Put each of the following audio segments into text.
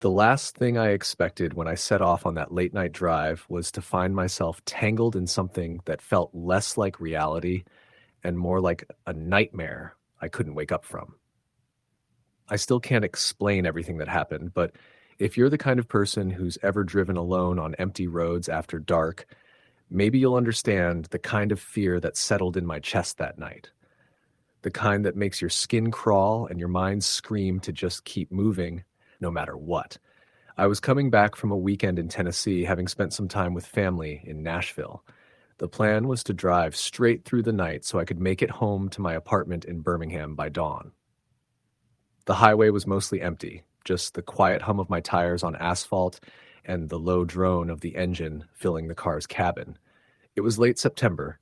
The last thing I expected when I set off on that late night drive was to find myself tangled in something that felt less like reality and more like a nightmare I couldn't wake up from. I still can't explain everything that happened, but if you're the kind of person who's ever driven alone on empty roads after dark, maybe you'll understand the kind of fear that settled in my chest that night. The kind that makes your skin crawl and your mind scream to just keep moving, no matter what. I was coming back from a weekend in Tennessee, having spent some time with family in Nashville. The plan was to drive straight through the night so I could make it home to my apartment in Birmingham by dawn. The highway was mostly empty, just the quiet hum of my tires on asphalt and the low drone of the engine filling the car's cabin. It was late September,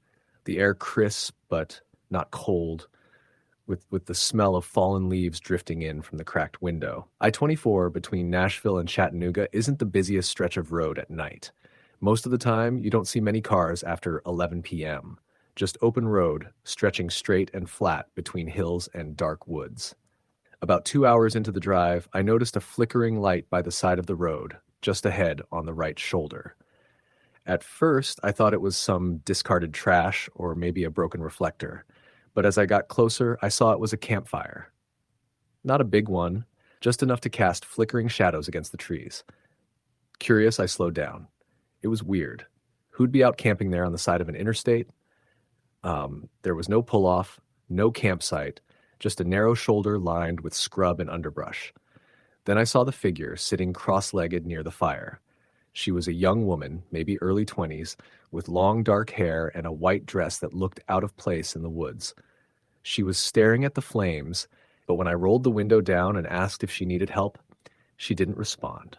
the air crisp but not cold, with the smell of fallen leaves drifting in from the cracked window. I-24 between Nashville and Chattanooga isn't the busiest stretch of road at night. Most of the time, you don't see many cars after 11 p.m., just open road stretching straight and flat between hills and dark woods. About 2 hours into the drive, I noticed a flickering light by the side of the road, just ahead on the right shoulder. At first, I thought it was some discarded trash or maybe a broken reflector. But as I got closer, I saw it was a campfire. Not a big one, just enough to cast flickering shadows against the trees. Curious, I slowed down. It was weird. Who'd be out camping there on the side of an interstate? There was no pull-off, no campsite, just a narrow shoulder lined with scrub and underbrush. Then I saw the figure sitting cross-legged near the fire. She was a young woman, maybe early 20s, with long dark hair and a white dress that looked out of place in the woods. She was staring at the flames, but when I rolled the window down and asked if she needed help, she didn't respond.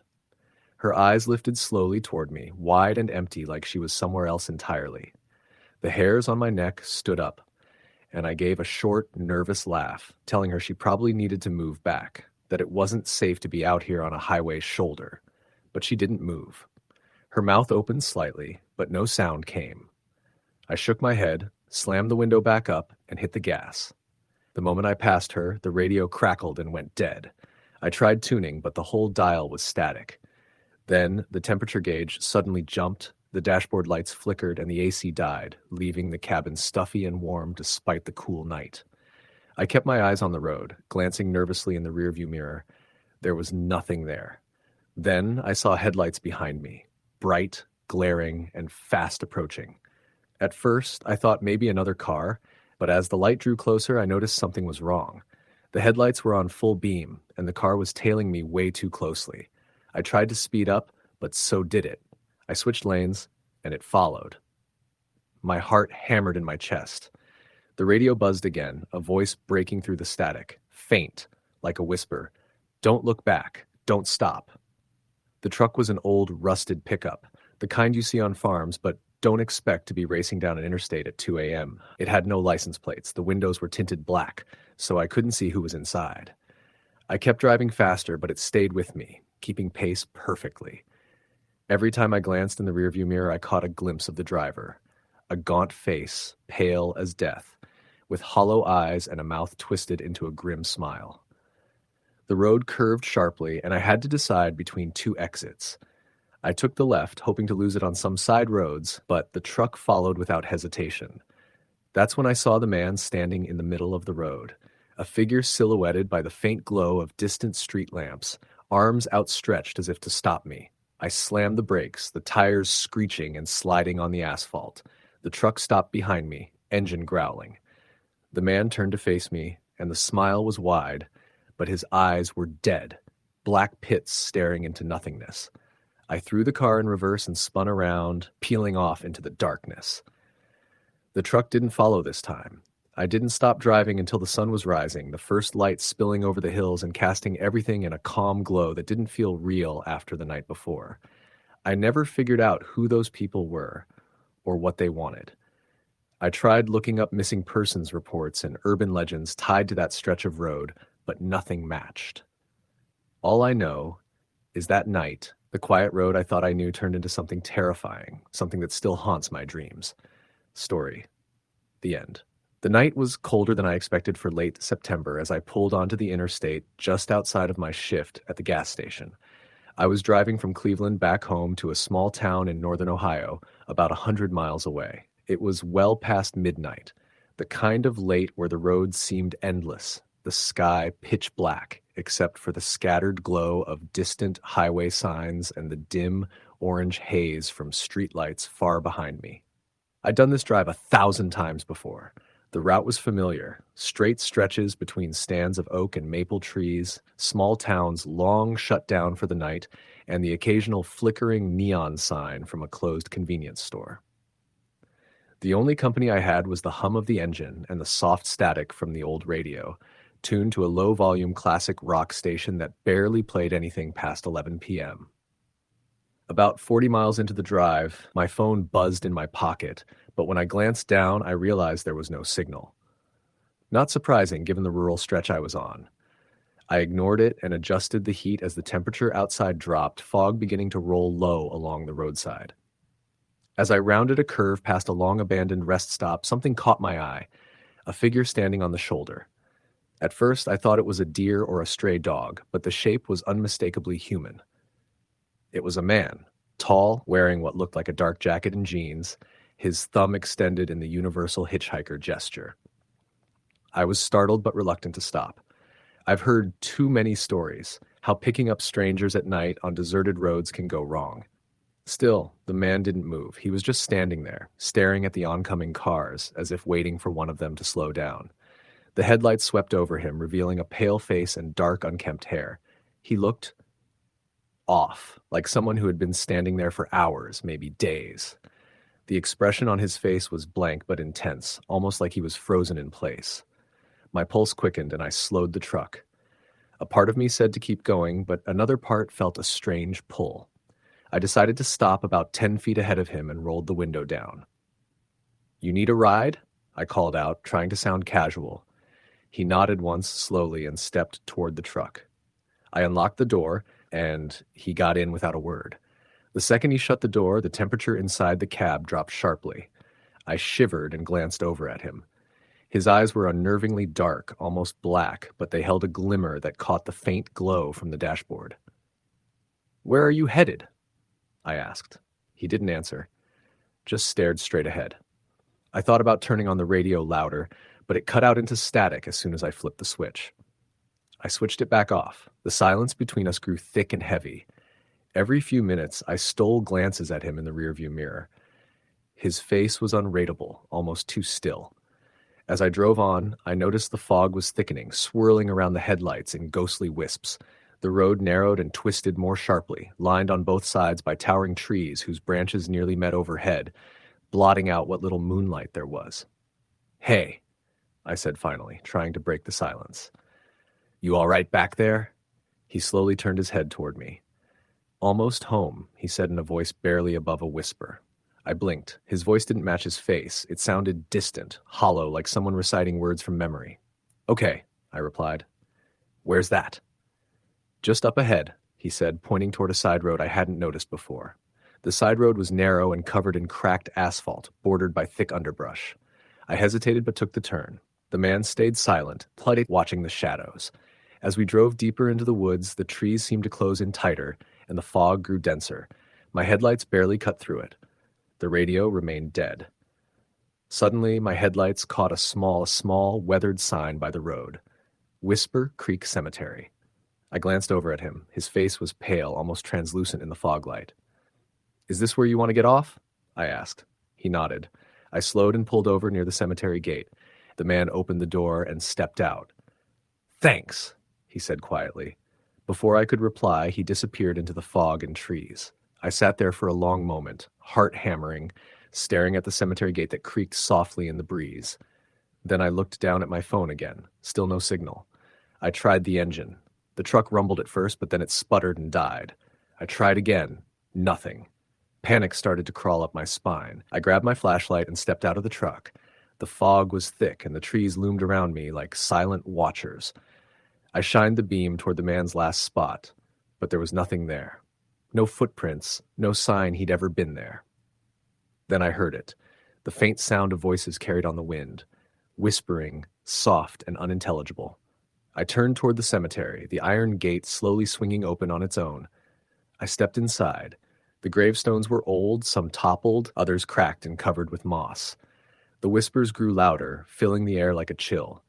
Her eyes lifted slowly toward me, wide and empty like she was somewhere else entirely. The hairs on my neck stood up, and I gave a short, nervous laugh, telling her she probably needed to move back, that it wasn't safe to be out here on a highway shoulder. But she didn't move. Her mouth opened slightly, but no sound came. I shook my head, slammed the window back up, and hit the gas. The moment I passed her, the radio crackled and went dead. I tried tuning, but the whole dial was static. Then the temperature gauge suddenly jumped, the dashboard lights flickered, and the AC died, leaving the cabin stuffy and warm despite the cool night. I kept my eyes on the road, glancing nervously in the rearview mirror. There was nothing there. Then I saw headlights behind me, bright, glaring, and fast approaching. At first, I thought maybe another car, but as the light drew closer, I noticed something was wrong. The headlights were on full beam, and the car was tailing me way too closely. I tried to speed up, but so did it. I switched lanes, and it followed. My heart hammered in my chest. The radio buzzed again, a voice breaking through the static, faint, like a whisper. "Don't look back. Don't stop." The truck was an old, rusted pickup, the kind you see on farms, but don't expect to be racing down an interstate at 2 a.m. It had no license plates. The windows were tinted black, so I couldn't see who was inside. I kept driving faster, but it stayed with me, keeping pace perfectly. Every time I glanced in the rearview mirror, I caught a glimpse of the driver. A gaunt face, pale as death, with hollow eyes and a mouth twisted into a grim smile. The road curved sharply, and I had to decide between two exits. I took the left, hoping to lose it on some side roads, but the truck followed without hesitation. That's when I saw the man standing in the middle of the road, a figure silhouetted by the faint glow of distant street lamps, arms outstretched as if to stop me. I slammed the brakes, the tires screeching and sliding on the asphalt. The truck stopped behind me, engine growling. The man turned to face me, and the smile was wide, but his eyes were dead, black pits staring into nothingness. I threw the car in reverse and spun around, peeling off into the darkness. The truck didn't follow this time. I didn't stop driving until the sun was rising, the first light spilling over the hills and casting everything in a calm glow that didn't feel real after the night before. I never figured out who those people were or what they wanted. I tried looking up missing persons reports and urban legends tied to that stretch of road, but nothing matched. All I know is that night, the quiet road I thought I knew turned into something terrifying, something that still haunts my dreams. Story. The end. The night was colder than I expected for late September as I pulled onto the interstate just outside of my shift at the gas station. I was driving from Cleveland back home to a small town in northern Ohio, about 100 miles away. It was well past midnight, the kind of late where the roads seemed endless, the sky pitch black, except for the scattered glow of distant highway signs and the dim orange haze from streetlights far behind me. I'd done this drive 1,000 times before. The route was familiar, straight stretches between stands of oak and maple trees, small towns long shut down for the night, and the occasional flickering neon sign from a closed convenience store. The only company I had was the hum of the engine and the soft static from the old radio, tuned to a low-volume classic rock station that barely played anything past 11 p.m. About 40 miles into the drive, my phone buzzed in my pocket, but when I glanced down, I realized there was no signal. Not surprising given the rural stretch I was on. I ignored it and adjusted the heat as the temperature outside dropped, fog beginning to roll low along the roadside. As I rounded a curve past a long-abandoned rest stop, something caught my eye, a figure standing on the shoulder. At first, I thought it was a deer or a stray dog, but the shape was unmistakably human. It was a man, tall, wearing what looked like a dark jacket and jeans, his thumb extended in the universal hitchhiker gesture. I was startled but reluctant to stop. I've heard too many stories, how picking up strangers at night on deserted roads can go wrong. Still, the man didn't move. He was just standing there, staring at the oncoming cars, as if waiting for one of them to slow down. The headlights swept over him, revealing a pale face and dark, unkempt hair. He looked off, like someone who had been standing there for hours, maybe days. The expression on his face was blank but intense, almost like he was frozen in place. My pulse quickened and I slowed the truck. A part of me said to keep going, but another part felt a strange pull. I decided to stop about 10 feet ahead of him and rolled the window down. "You need a ride?" I called out, trying to sound casual. He nodded once slowly and stepped toward the truck. I unlocked the door, and he got in without a word. The second he shut the door, the temperature inside the cab dropped sharply. I shivered and glanced over at him. His eyes were unnervingly dark, almost black, but they held a glimmer that caught the faint glow from the dashboard. "Where are you headed?" I asked. He didn't answer, just stared straight ahead. I thought about turning on the radio louder, but it cut out into static as soon as I flipped the switch. I switched it back off. The silence between us grew thick and heavy. Every few minutes, I stole glances at him in the rearview mirror. His face was unreadable, almost too still. As I drove on, I noticed the fog was thickening, swirling around the headlights in ghostly wisps. The road narrowed and twisted more sharply, lined on both sides by towering trees whose branches nearly met overhead, blotting out what little moonlight there was. "Hey," I said finally, trying to break the silence. "You all right back there?" He slowly turned his head toward me. "Almost home," he said in a voice barely above a whisper. I blinked. His voice didn't match his face. It sounded distant, hollow, like someone reciting words from memory. "Okay," I replied. "Where's that?" "Just up ahead," he said, pointing toward a side road I hadn't noticed before. The side road was narrow and covered in cracked asphalt, bordered by thick underbrush. I hesitated but took the turn. The man stayed silent, politely watching the shadows. As we drove deeper into the woods, the trees seemed to close in tighter, and the fog grew denser. My headlights barely cut through it. The radio remained dead. Suddenly, my headlights caught a small, weathered sign by the road. Whisper Creek Cemetery. I glanced over at him. His face was pale, almost translucent in the fog light. "Is this where you want to get off?" I asked. He nodded. I slowed and pulled over near the cemetery gate. The man opened the door and stepped out. "Thanks," he said quietly. Before I could reply, he disappeared into the fog and trees. I sat there for a long moment, heart hammering, staring at the cemetery gate that creaked softly in the breeze. Then I looked down at my phone again. Still no signal. I tried the engine. The truck rumbled at first, but then it sputtered and died. I tried again. Nothing. Panic started to crawl up my spine. I grabbed my flashlight and stepped out of the truck. The fog was thick, and the trees loomed around me like silent watchers. I shined the beam toward the man's last spot, but there was nothing there. No footprints, no sign he'd ever been there. Then I heard it, the faint sound of voices carried on the wind, whispering, soft and unintelligible. I turned toward the cemetery, the iron gate slowly swinging open on its own. I stepped inside. The gravestones were old, some toppled, others cracked and covered with moss. The whispers grew louder, filling the air like a chill.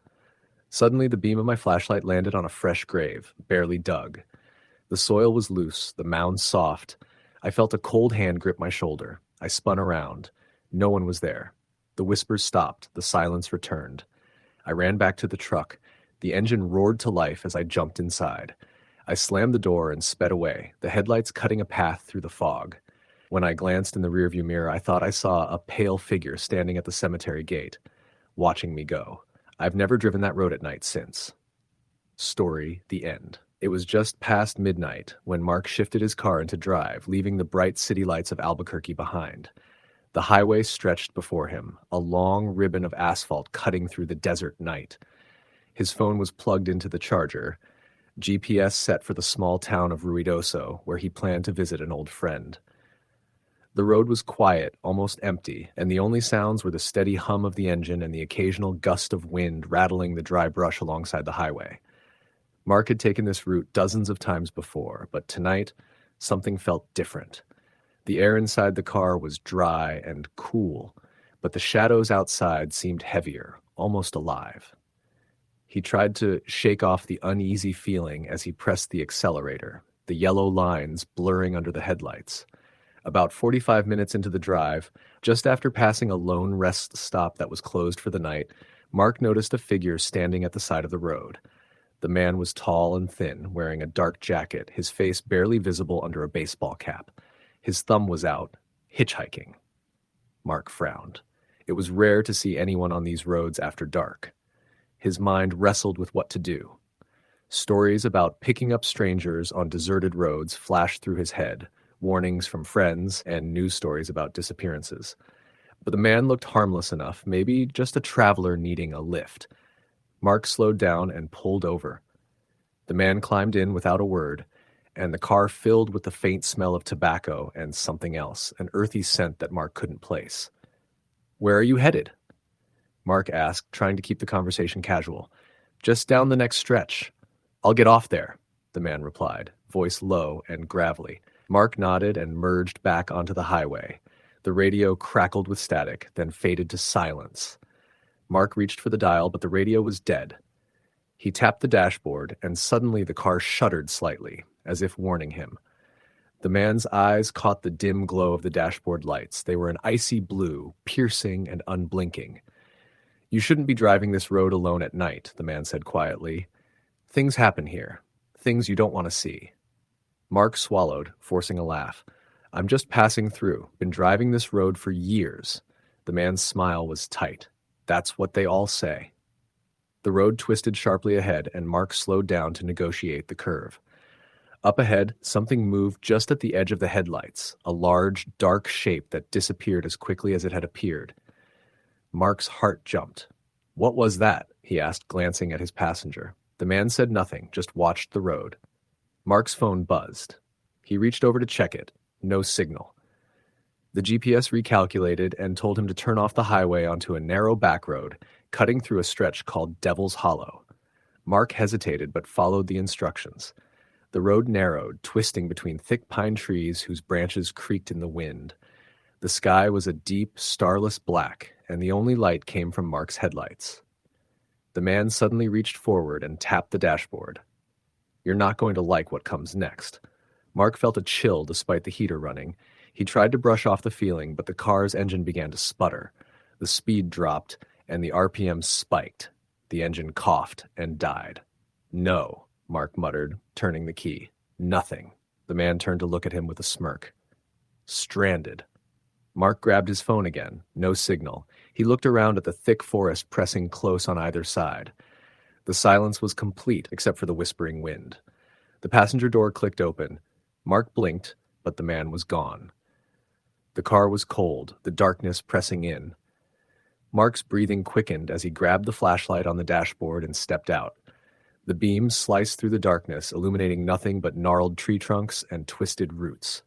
Suddenly, the beam of my flashlight landed on a fresh grave, barely dug. The soil was loose, the mound soft. I felt a cold hand grip my shoulder. I spun around. No one was there. The whispers stopped. The silence returned. I ran back to the truck. The engine roared to life as I jumped inside. I slammed the door and sped away, the headlights cutting a path through the fog. When I glanced in the rearview mirror, I thought I saw a pale figure standing at the cemetery gate, watching me go. I've never driven that road at night since. Story, the end. It was just past midnight when Mark shifted his car into drive, leaving the bright city lights of Albuquerque behind. The highway stretched before him, a long ribbon of asphalt cutting through the desert night. His phone was plugged into the charger, GPS set for the small town of Ruidoso, where he planned to visit an old friend. The road was quiet, almost empty, and the only sounds were the steady hum of the engine and the occasional gust of wind rattling the dry brush alongside the highway. Mark had taken this route dozens of times before, but tonight, something felt different. The air inside the car was dry and cool, but the shadows outside seemed heavier, almost alive. He tried to shake off the uneasy feeling as he pressed the accelerator, the yellow lines blurring under the headlights. About 45 minutes into the drive, just after passing a lone rest stop that was closed for the night, Mark noticed a figure standing at the side of the road. The man was tall and thin, wearing a dark jacket, his face barely visible under a baseball cap. His thumb was out, hitchhiking. Mark frowned. It was rare to see anyone on these roads after dark. His mind wrestled with what to do. Stories about picking up strangers on deserted roads flashed through his head, warnings from friends and news stories about disappearances. But the man looked harmless enough, maybe just a traveler needing a lift. Mark slowed down and pulled over. The man climbed in without a word, and the car filled with the faint smell of tobacco and something else, an earthy scent that Mark couldn't place. "Where are you headed?" Mark asked, trying to keep the conversation casual. "Just down the next stretch." "I'll get off there," the man replied, voice low and gravelly. Mark nodded and merged back onto the highway. The radio crackled with static, then faded to silence. Mark reached for the dial, but the radio was dead. He tapped the dashboard, and suddenly the car shuddered slightly, as if warning him. The man's eyes caught the dim glow of the dashboard lights. They were an icy blue, piercing and unblinking. "You shouldn't be driving this road alone at night," the man said quietly. "Things happen here. Things you don't want to see." Mark swallowed, forcing a laugh. "I'm just passing through. Been driving this road for years." The man's smile was tight. "That's what they all say." The road twisted sharply ahead, and Mark slowed down to negotiate the curve. Up ahead, something moved just at the edge of the headlights, a large, dark shape that disappeared as quickly as it had appeared. Mark's heart jumped. "What was that?" he asked, glancing at his passenger. The man said nothing, just watched the road. Mark's phone buzzed. He reached over to check it. No signal. The GPS recalculated and told him to turn off the highway onto a narrow back road, cutting through a stretch called Devil's Hollow. Mark hesitated but followed the instructions. The road narrowed, twisting between thick pine trees whose branches creaked in the wind. The sky was a deep, starless black, and the only light came from Mark's headlights. The man suddenly reached forward and tapped the dashboard. "You're not going to like what comes next." Mark felt a chill despite the heater running. He tried to brush off the feeling, but the car's engine began to sputter. The speed dropped, and the RPM spiked. The engine coughed and died. "No," Mark muttered, turning the key. "Nothing." The man turned to look at him with a smirk. "Stranded." Mark grabbed his phone again. No signal. He looked around at the thick forest pressing close on either side. The silence was complete, except for the whispering wind. The passenger door clicked open. Mark blinked, but the man was gone. The car was cold, the darkness pressing in. Mark's breathing quickened as he grabbed the flashlight on the dashboard and stepped out. The beam sliced through the darkness, illuminating nothing but gnarled tree trunks and twisted roots.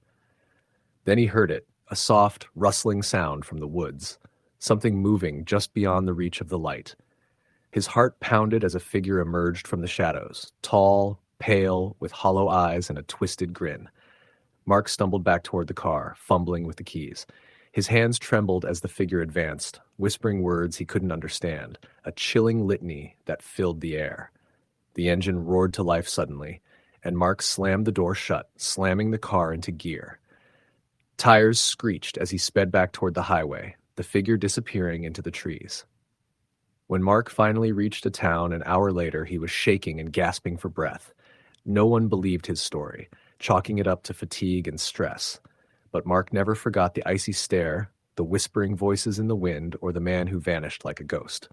Then he heard it, a soft, rustling sound from the woods, something moving just beyond the reach of the light. His heart pounded as a figure emerged from the shadows, tall, pale, with hollow eyes and a twisted grin. Mark stumbled back toward the car, fumbling with the keys. His hands trembled as the figure advanced, whispering words he couldn't understand, a chilling litany that filled the air. The engine roared to life suddenly, and Mark slammed the door shut, slamming the car into gear. Tires screeched as he sped back toward the highway, the figure disappearing into the trees. When Mark finally reached a town an hour later, he was shaking and gasping for breath. No one believed his story, chalking it up to fatigue and stress. But Mark never forgot the icy stare, the whispering voices in the wind, or the man who vanished like a ghost.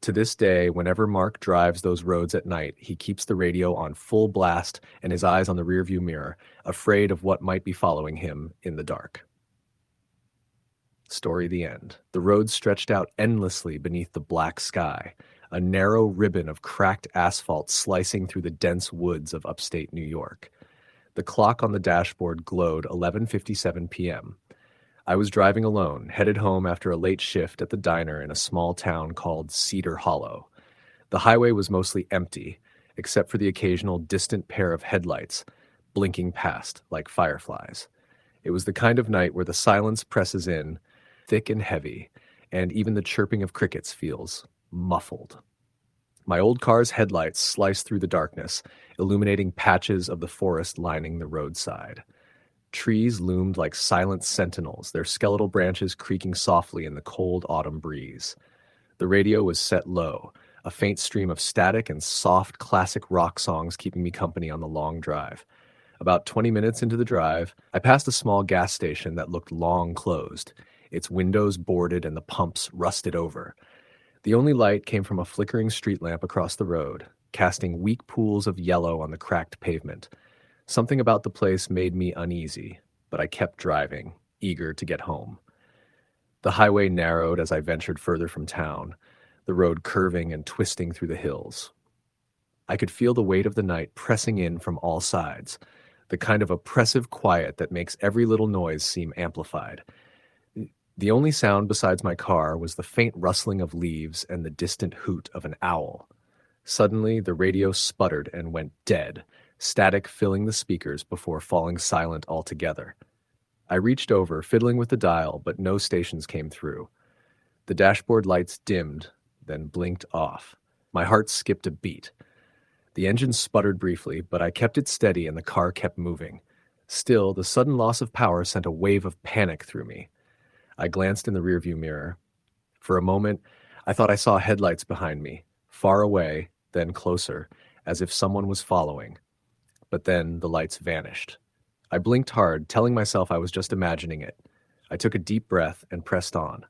To this day, whenever Mark drives those roads at night, he keeps the radio on full blast and his eyes on the rearview mirror, afraid of what might be following him in the dark. Story the end. The road stretched out endlessly beneath the black sky, a narrow ribbon of cracked asphalt slicing through the dense woods of upstate New York. The clock on the dashboard glowed 11:57 p.m. I was driving alone, headed home after a late shift at the diner in a small town called Cedar Hollow. The highway was mostly empty, except for the occasional distant pair of headlights blinking past like fireflies. It was the kind of night where the silence presses in, thick and heavy, and even the chirping of crickets feels muffled. My old car's headlights sliced through the darkness, illuminating patches of the forest lining the roadside. Trees loomed like silent sentinels, their skeletal branches creaking softly in the cold autumn breeze. The radio was set low, a faint stream of static and soft classic rock songs keeping me company on the long drive. About 20 minutes into the drive, I passed a small gas station that looked long closed, its windows boarded and the pumps rusted over. The only light came from a flickering street lamp across the road, casting weak pools of yellow on the cracked pavement. Something about the place made me uneasy, but I kept driving, eager to get home. The highway narrowed as I ventured further from town, the road curving and twisting through the hills. I could feel the weight of the night pressing in from all sides, the kind of oppressive quiet that makes every little noise seem amplified. The only sound besides my car was the faint rustling of leaves and the distant hoot of an owl. Suddenly, the radio sputtered and went dead, static filling the speakers before falling silent altogether. I reached over, fiddling with the dial, but no stations came through. The dashboard lights dimmed, then blinked off. My heart skipped a beat. The engine sputtered briefly, but I kept it steady and the car kept moving. Still, the sudden loss of power sent a wave of panic through me. I glanced in the rearview mirror. For a moment, I thought I saw headlights behind me, far away, then closer, as if someone was following. But then the lights vanished. I blinked hard, telling myself I was just imagining it. I took a deep breath and pressed on.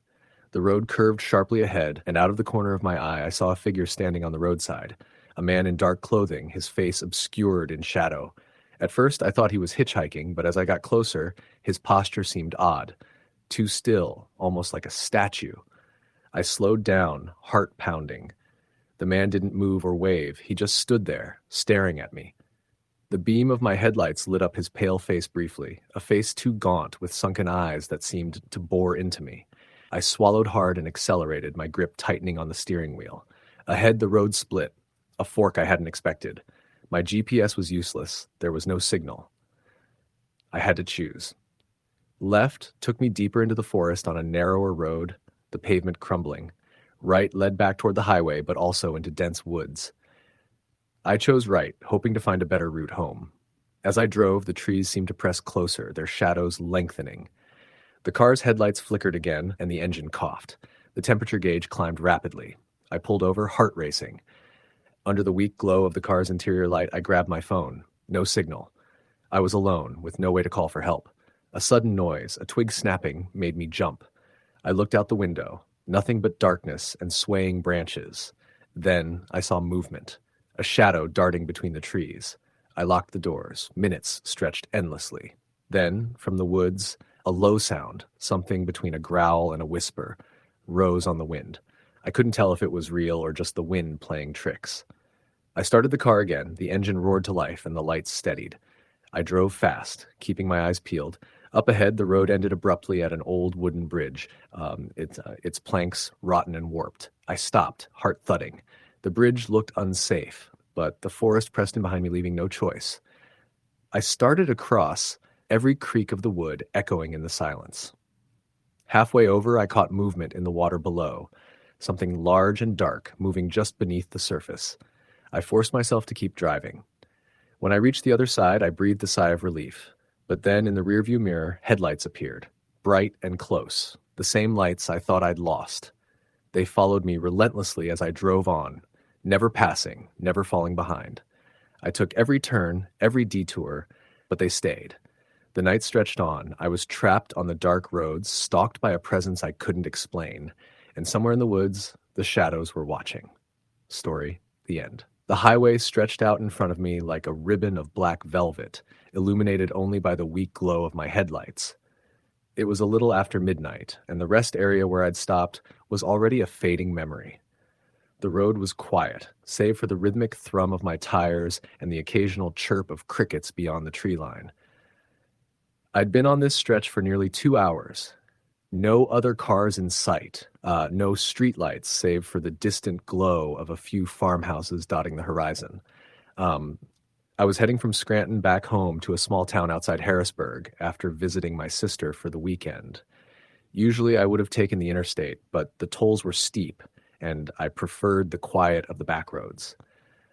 The road curved sharply ahead, and out of the corner of my eye I saw a figure standing on the roadside, a man in dark clothing, his face obscured in shadow. At first I thought he was hitchhiking, but as I got closer, his posture seemed odd. Too still, almost like a statue. I slowed down, heart pounding. The man didn't move or wave. He just stood there, staring at me. The beam of my headlights lit up his pale face briefly, a face too gaunt with sunken eyes that seemed to bore into me. I swallowed hard and accelerated, my grip tightening on the steering wheel. Ahead, the road split, a fork I hadn't expected. My GPS was useless. There was no signal. I had to choose. Left took me deeper into the forest on a narrower road, the pavement crumbling. Right led back toward the highway, but also into dense woods. I chose right, hoping to find a better route home. As I drove, the trees seemed to press closer, their shadows lengthening. The car's headlights flickered again, and the engine coughed. The temperature gauge climbed rapidly. I pulled over, heart racing. Under the weak glow of the car's interior light, I grabbed my phone. No signal. I was alone, with no way to call for help. A sudden noise, a twig snapping, made me jump. I looked out the window. Nothing but darkness and swaying branches. Then I saw movement, a shadow darting between the trees. I locked the doors. Minutes stretched endlessly. Then, from the woods, a low sound, something between a growl and a whisper, rose on the wind. I couldn't tell if it was real or just the wind playing tricks. I started the car again. The engine roared to life and the lights steadied. I drove fast, keeping my eyes peeled. Up ahead, the road ended abruptly at an old wooden bridge, its planks rotten and warped. I stopped, heart thudding. The bridge looked unsafe, but the forest pressed in behind me, leaving no choice. I started across, every creak of the wood echoing in the silence. Halfway over, I caught movement in the water below, something large and dark moving just beneath the surface. I forced myself to keep driving. When I reached the other side, I breathed a sigh of relief. But then in the rearview mirror, headlights appeared, bright and close, the same lights I thought I'd lost. They followed me relentlessly as I drove on, never passing, never falling behind. I took every turn, every detour, but they stayed. The night stretched on. I was trapped on the dark roads, stalked by a presence I couldn't explain. And somewhere in the woods, the shadows were watching. Story, the end. The highway stretched out in front of me like a ribbon of black velvet, illuminated only by the weak glow of my headlights. It was a little after midnight, and the rest area where I'd stopped was already a fading memory. The road was quiet, save for the rhythmic thrum of my tires and the occasional chirp of crickets beyond the tree line. I'd been on this stretch for nearly 2 hours. No other cars in sight, no streetlights save for the distant glow of a few farmhouses dotting the horizon. I was heading from Scranton back home to a small town outside Harrisburg after visiting my sister for the weekend. Usually I would have taken the interstate, but the tolls were steep, and I preferred the quiet of the back roads.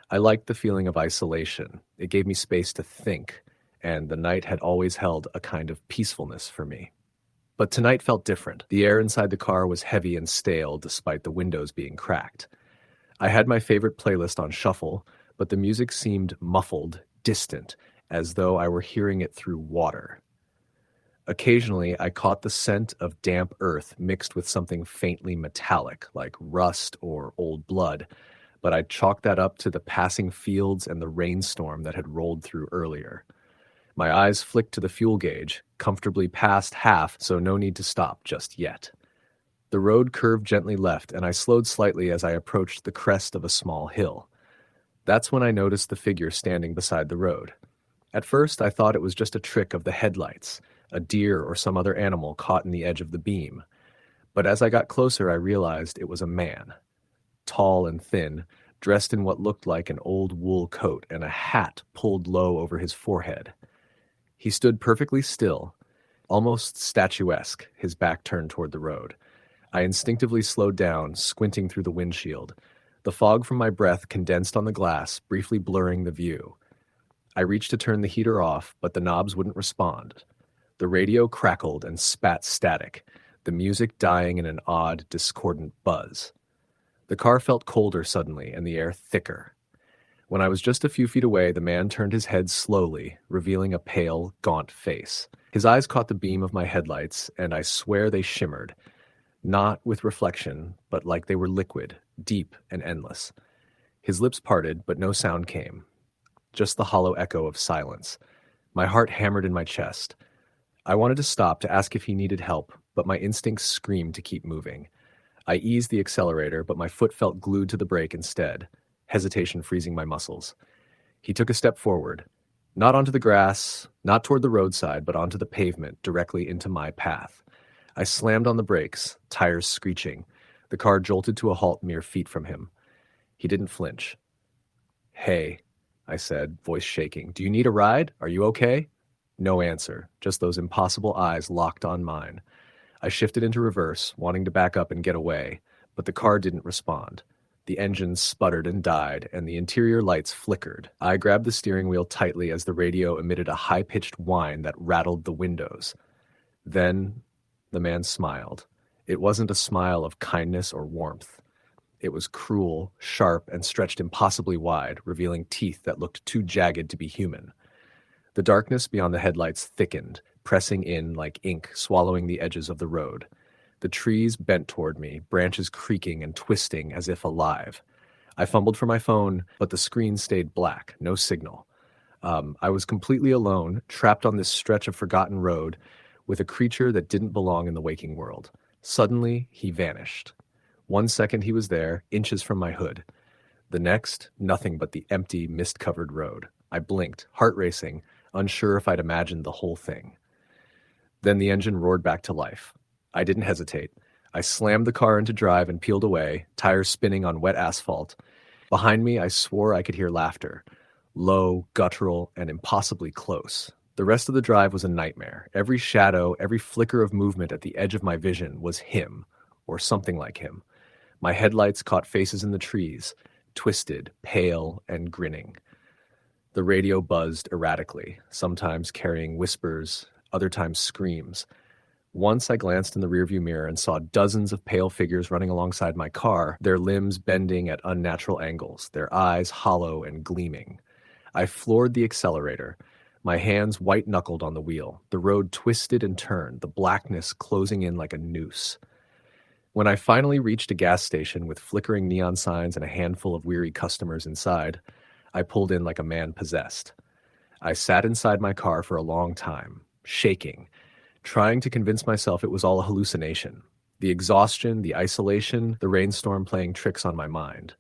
I liked the feeling of isolation. It gave me space to think, and the night had always held a kind of peacefulness for me. But tonight felt different. The air inside the car was heavy and stale despite the windows being cracked. I had my favorite playlist on shuffle, but the music seemed muffled, distant, as though I were hearing it through water. Occasionally, I caught the scent of damp earth mixed with something faintly metallic, like rust or old blood, but I chalked that up to the passing fields and the rainstorm that had rolled through earlier. My eyes flicked to the fuel gauge, comfortably past half, so no need to stop just yet. The road curved gently left, and I slowed slightly as I approached the crest of a small hill. That's when I noticed the figure standing beside the road. At first, I thought it was just a trick of the headlights, a deer or some other animal caught in the edge of the beam. But as I got closer, I realized it was a man. Tall and thin, dressed in what looked like an old wool coat and a hat pulled low over his forehead. He stood perfectly still, almost statuesque, his back turned toward the road. I instinctively slowed down, squinting through the windshield. The fog from my breath condensed on the glass, briefly blurring the view. I reached to turn the heater off, but the knobs wouldn't respond. The radio crackled and spat static, the music dying in an odd, discordant buzz. The car felt colder suddenly, and the air thicker. When I was just a few feet away, the man turned his head slowly, revealing a pale, gaunt face. His eyes caught the beam of my headlights, and I swear they shimmered. Not with reflection, but like they were liquid, deep and endless. His lips parted, but no sound came. Just the hollow echo of silence. My heart hammered in my chest. I wanted to stop to ask if he needed help, but my instincts screamed to keep moving. I eased the accelerator, but my foot felt glued to the brake instead, hesitation freezing my muscles. He took a step forward, not onto the grass, not toward the roadside, but onto the pavement, directly into my path. I slammed on the brakes, tires screeching. The car jolted to a halt mere feet from him. He didn't flinch. "Hey," I said, voice shaking. "Do you need a ride? Are you okay?" No answer, just those impossible eyes locked on mine. I shifted into reverse, wanting to back up and get away, but the car didn't respond. The engine sputtered and died, and the interior lights flickered. I grabbed the steering wheel tightly as the radio emitted a high-pitched whine that rattled the windows. Then the man smiled. It wasn't a smile of kindness or warmth. It was cruel, sharp, and stretched impossibly wide, revealing teeth that looked too jagged to be human. The darkness beyond the headlights thickened, pressing in like ink, swallowing the edges of the road. The trees bent toward me, branches creaking and twisting as if alive. I fumbled for my phone, but the screen stayed black, no signal. I was completely alone, trapped on this stretch of forgotten road, with a creature that didn't belong in the waking world. Suddenly, he vanished. 1 second he was there, inches from my hood. The next, nothing but the empty, mist-covered road. I blinked, heart racing, unsure if I'd imagined the whole thing. Then the engine roared back to life. I didn't hesitate. I slammed the car into drive and peeled away, tires spinning on wet asphalt. Behind me, I swore I could hear laughter. Low, guttural, and impossibly close. The rest of the drive was a nightmare. Every shadow, every flicker of movement at the edge of my vision was him, or something like him. My headlights caught faces in the trees, twisted, pale, and grinning. The radio buzzed erratically, sometimes carrying whispers, other times screams. Once I glanced in the rearview mirror and saw dozens of pale figures running alongside my car, their limbs bending at unnatural angles, their eyes hollow and gleaming. I floored the accelerator, my hands white-knuckled on the wheel. The road twisted and turned, the blackness closing in like a noose. When I finally reached a gas station with flickering neon signs and a handful of weary customers inside, I pulled in like a man possessed. I sat inside my car for a long time, shaking, trying to convince myself it was all a hallucination. The exhaustion, the isolation, the rainstorm playing tricks on my mind.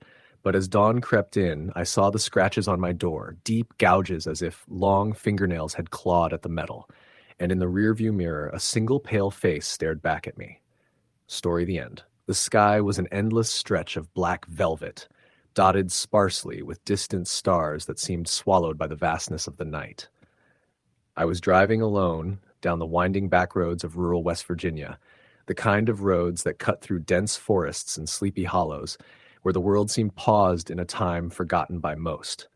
But as dawn crept in, I saw the scratches on my door, deep gouges as if long fingernails had clawed at the metal, and in the rearview mirror, a single pale face stared back at me. Story the end. The sky was an endless stretch of black velvet, dotted sparsely with distant stars that seemed swallowed by the vastness of the night. I was driving alone down the winding back roads of rural West Virginia, the kind of roads that cut through dense forests and sleepy hollows, where the world seemed paused in a time forgotten by most.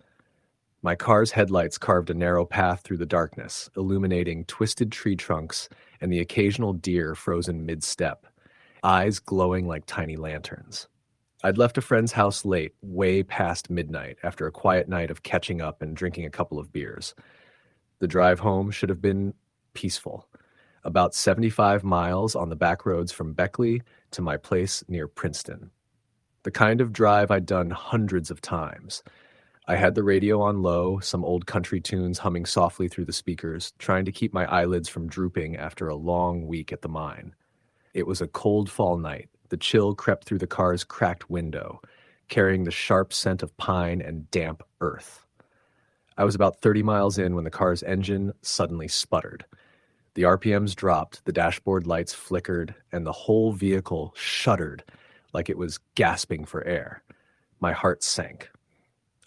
My car's headlights carved a narrow path through the darkness, illuminating twisted tree trunks and the occasional deer frozen mid-step, eyes glowing like tiny lanterns. I'd left a friend's house late, way past midnight, after a quiet night of catching up and drinking a couple of beers. The drive home should have been peaceful. About 75 miles on the back roads from Beckley to my place near Princeton. The kind of drive I'd done hundreds of times. I had the radio on low, some old country tunes humming softly through the speakers, trying to keep my eyelids from drooping after a long week at the mine. It was a cold fall night. The chill crept through the car's cracked window, carrying the sharp scent of pine and damp earth. I was about 30 miles in when the car's engine suddenly sputtered. The RPMs dropped, the dashboard lights flickered, and the whole vehicle shuddered like it was gasping for air. My heart sank.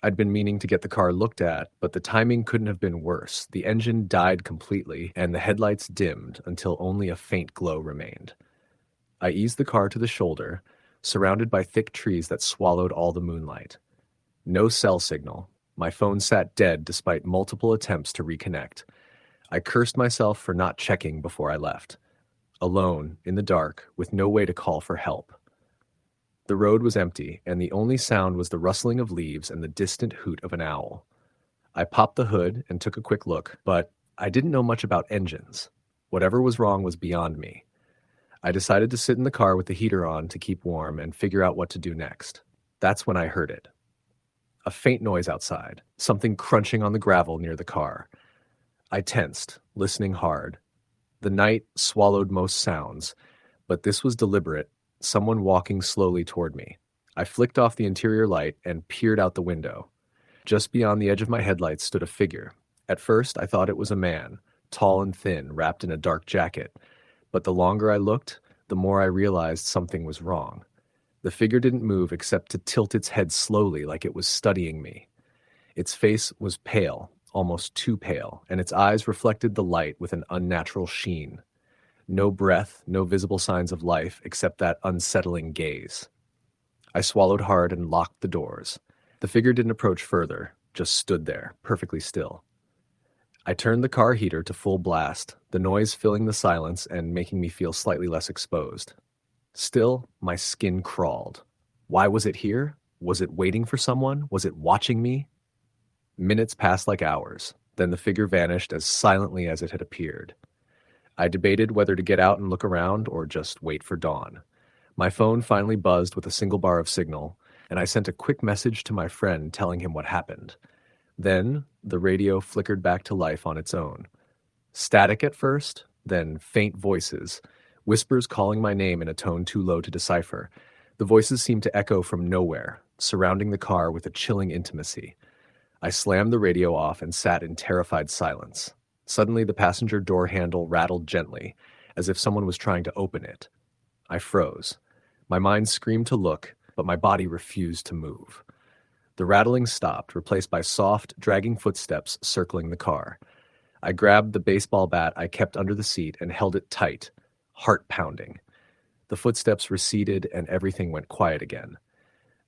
I'd been meaning to get the car looked at, but the timing couldn't have been worse. The engine died completely, and the headlights dimmed until only a faint glow remained. I eased the car to the shoulder, surrounded by thick trees that swallowed all the moonlight. No cell signal. My phone sat dead despite multiple attempts to reconnect. I cursed myself for not checking before I left. Alone, in the dark, with no way to call for help. The road was empty, and the only sound was the rustling of leaves and the distant hoot of an owl. I popped the hood and took a quick look, but I didn't know much about engines. Whatever was wrong was beyond me. I decided to sit in the car with the heater on to keep warm and figure out what to do next. That's when I heard it. A faint noise outside, something crunching on the gravel near the car. I tensed, listening hard. The night swallowed most sounds, but this was deliberate, someone walking slowly toward me. I flicked off the interior light and peered out the window. Just beyond the edge of my headlights stood a figure. At first, I thought it was a man, tall and thin, wrapped in a dark jacket. But the longer I looked, the more I realized something was wrong. The figure didn't move except to tilt its head slowly like it was studying me. Its face was pale, almost too pale, and its eyes reflected the light with an unnatural sheen. No breath, no visible signs of life except that unsettling gaze. I swallowed hard and locked the doors. The figure didn't approach further, just stood there, perfectly still. I turned the car heater to full blast, the noise filling the silence and making me feel slightly less exposed. Still, my skin crawled. Why was it here? Was it waiting for someone? Was it watching me? Minutes passed like hours. Then the figure vanished as silently as it had appeared. I debated whether to get out and look around or just wait for dawn. My phone finally buzzed with a single bar of signal, and I sent a quick message to my friend telling him what happened. Then, the radio flickered back to life on its own. Static at first, then faint voices, whispers calling my name in a tone too low to decipher. The voices seemed to echo from nowhere, surrounding the car with a chilling intimacy. I slammed the radio off and sat in terrified silence. Suddenly, the passenger door handle rattled gently, as if someone was trying to open it. I froze. My mind screamed to look, but my body refused to move. The rattling stopped, replaced by soft, dragging footsteps circling the car. I grabbed the baseball bat I kept under the seat and held it tight, heart pounding. The footsteps receded and everything went quiet again.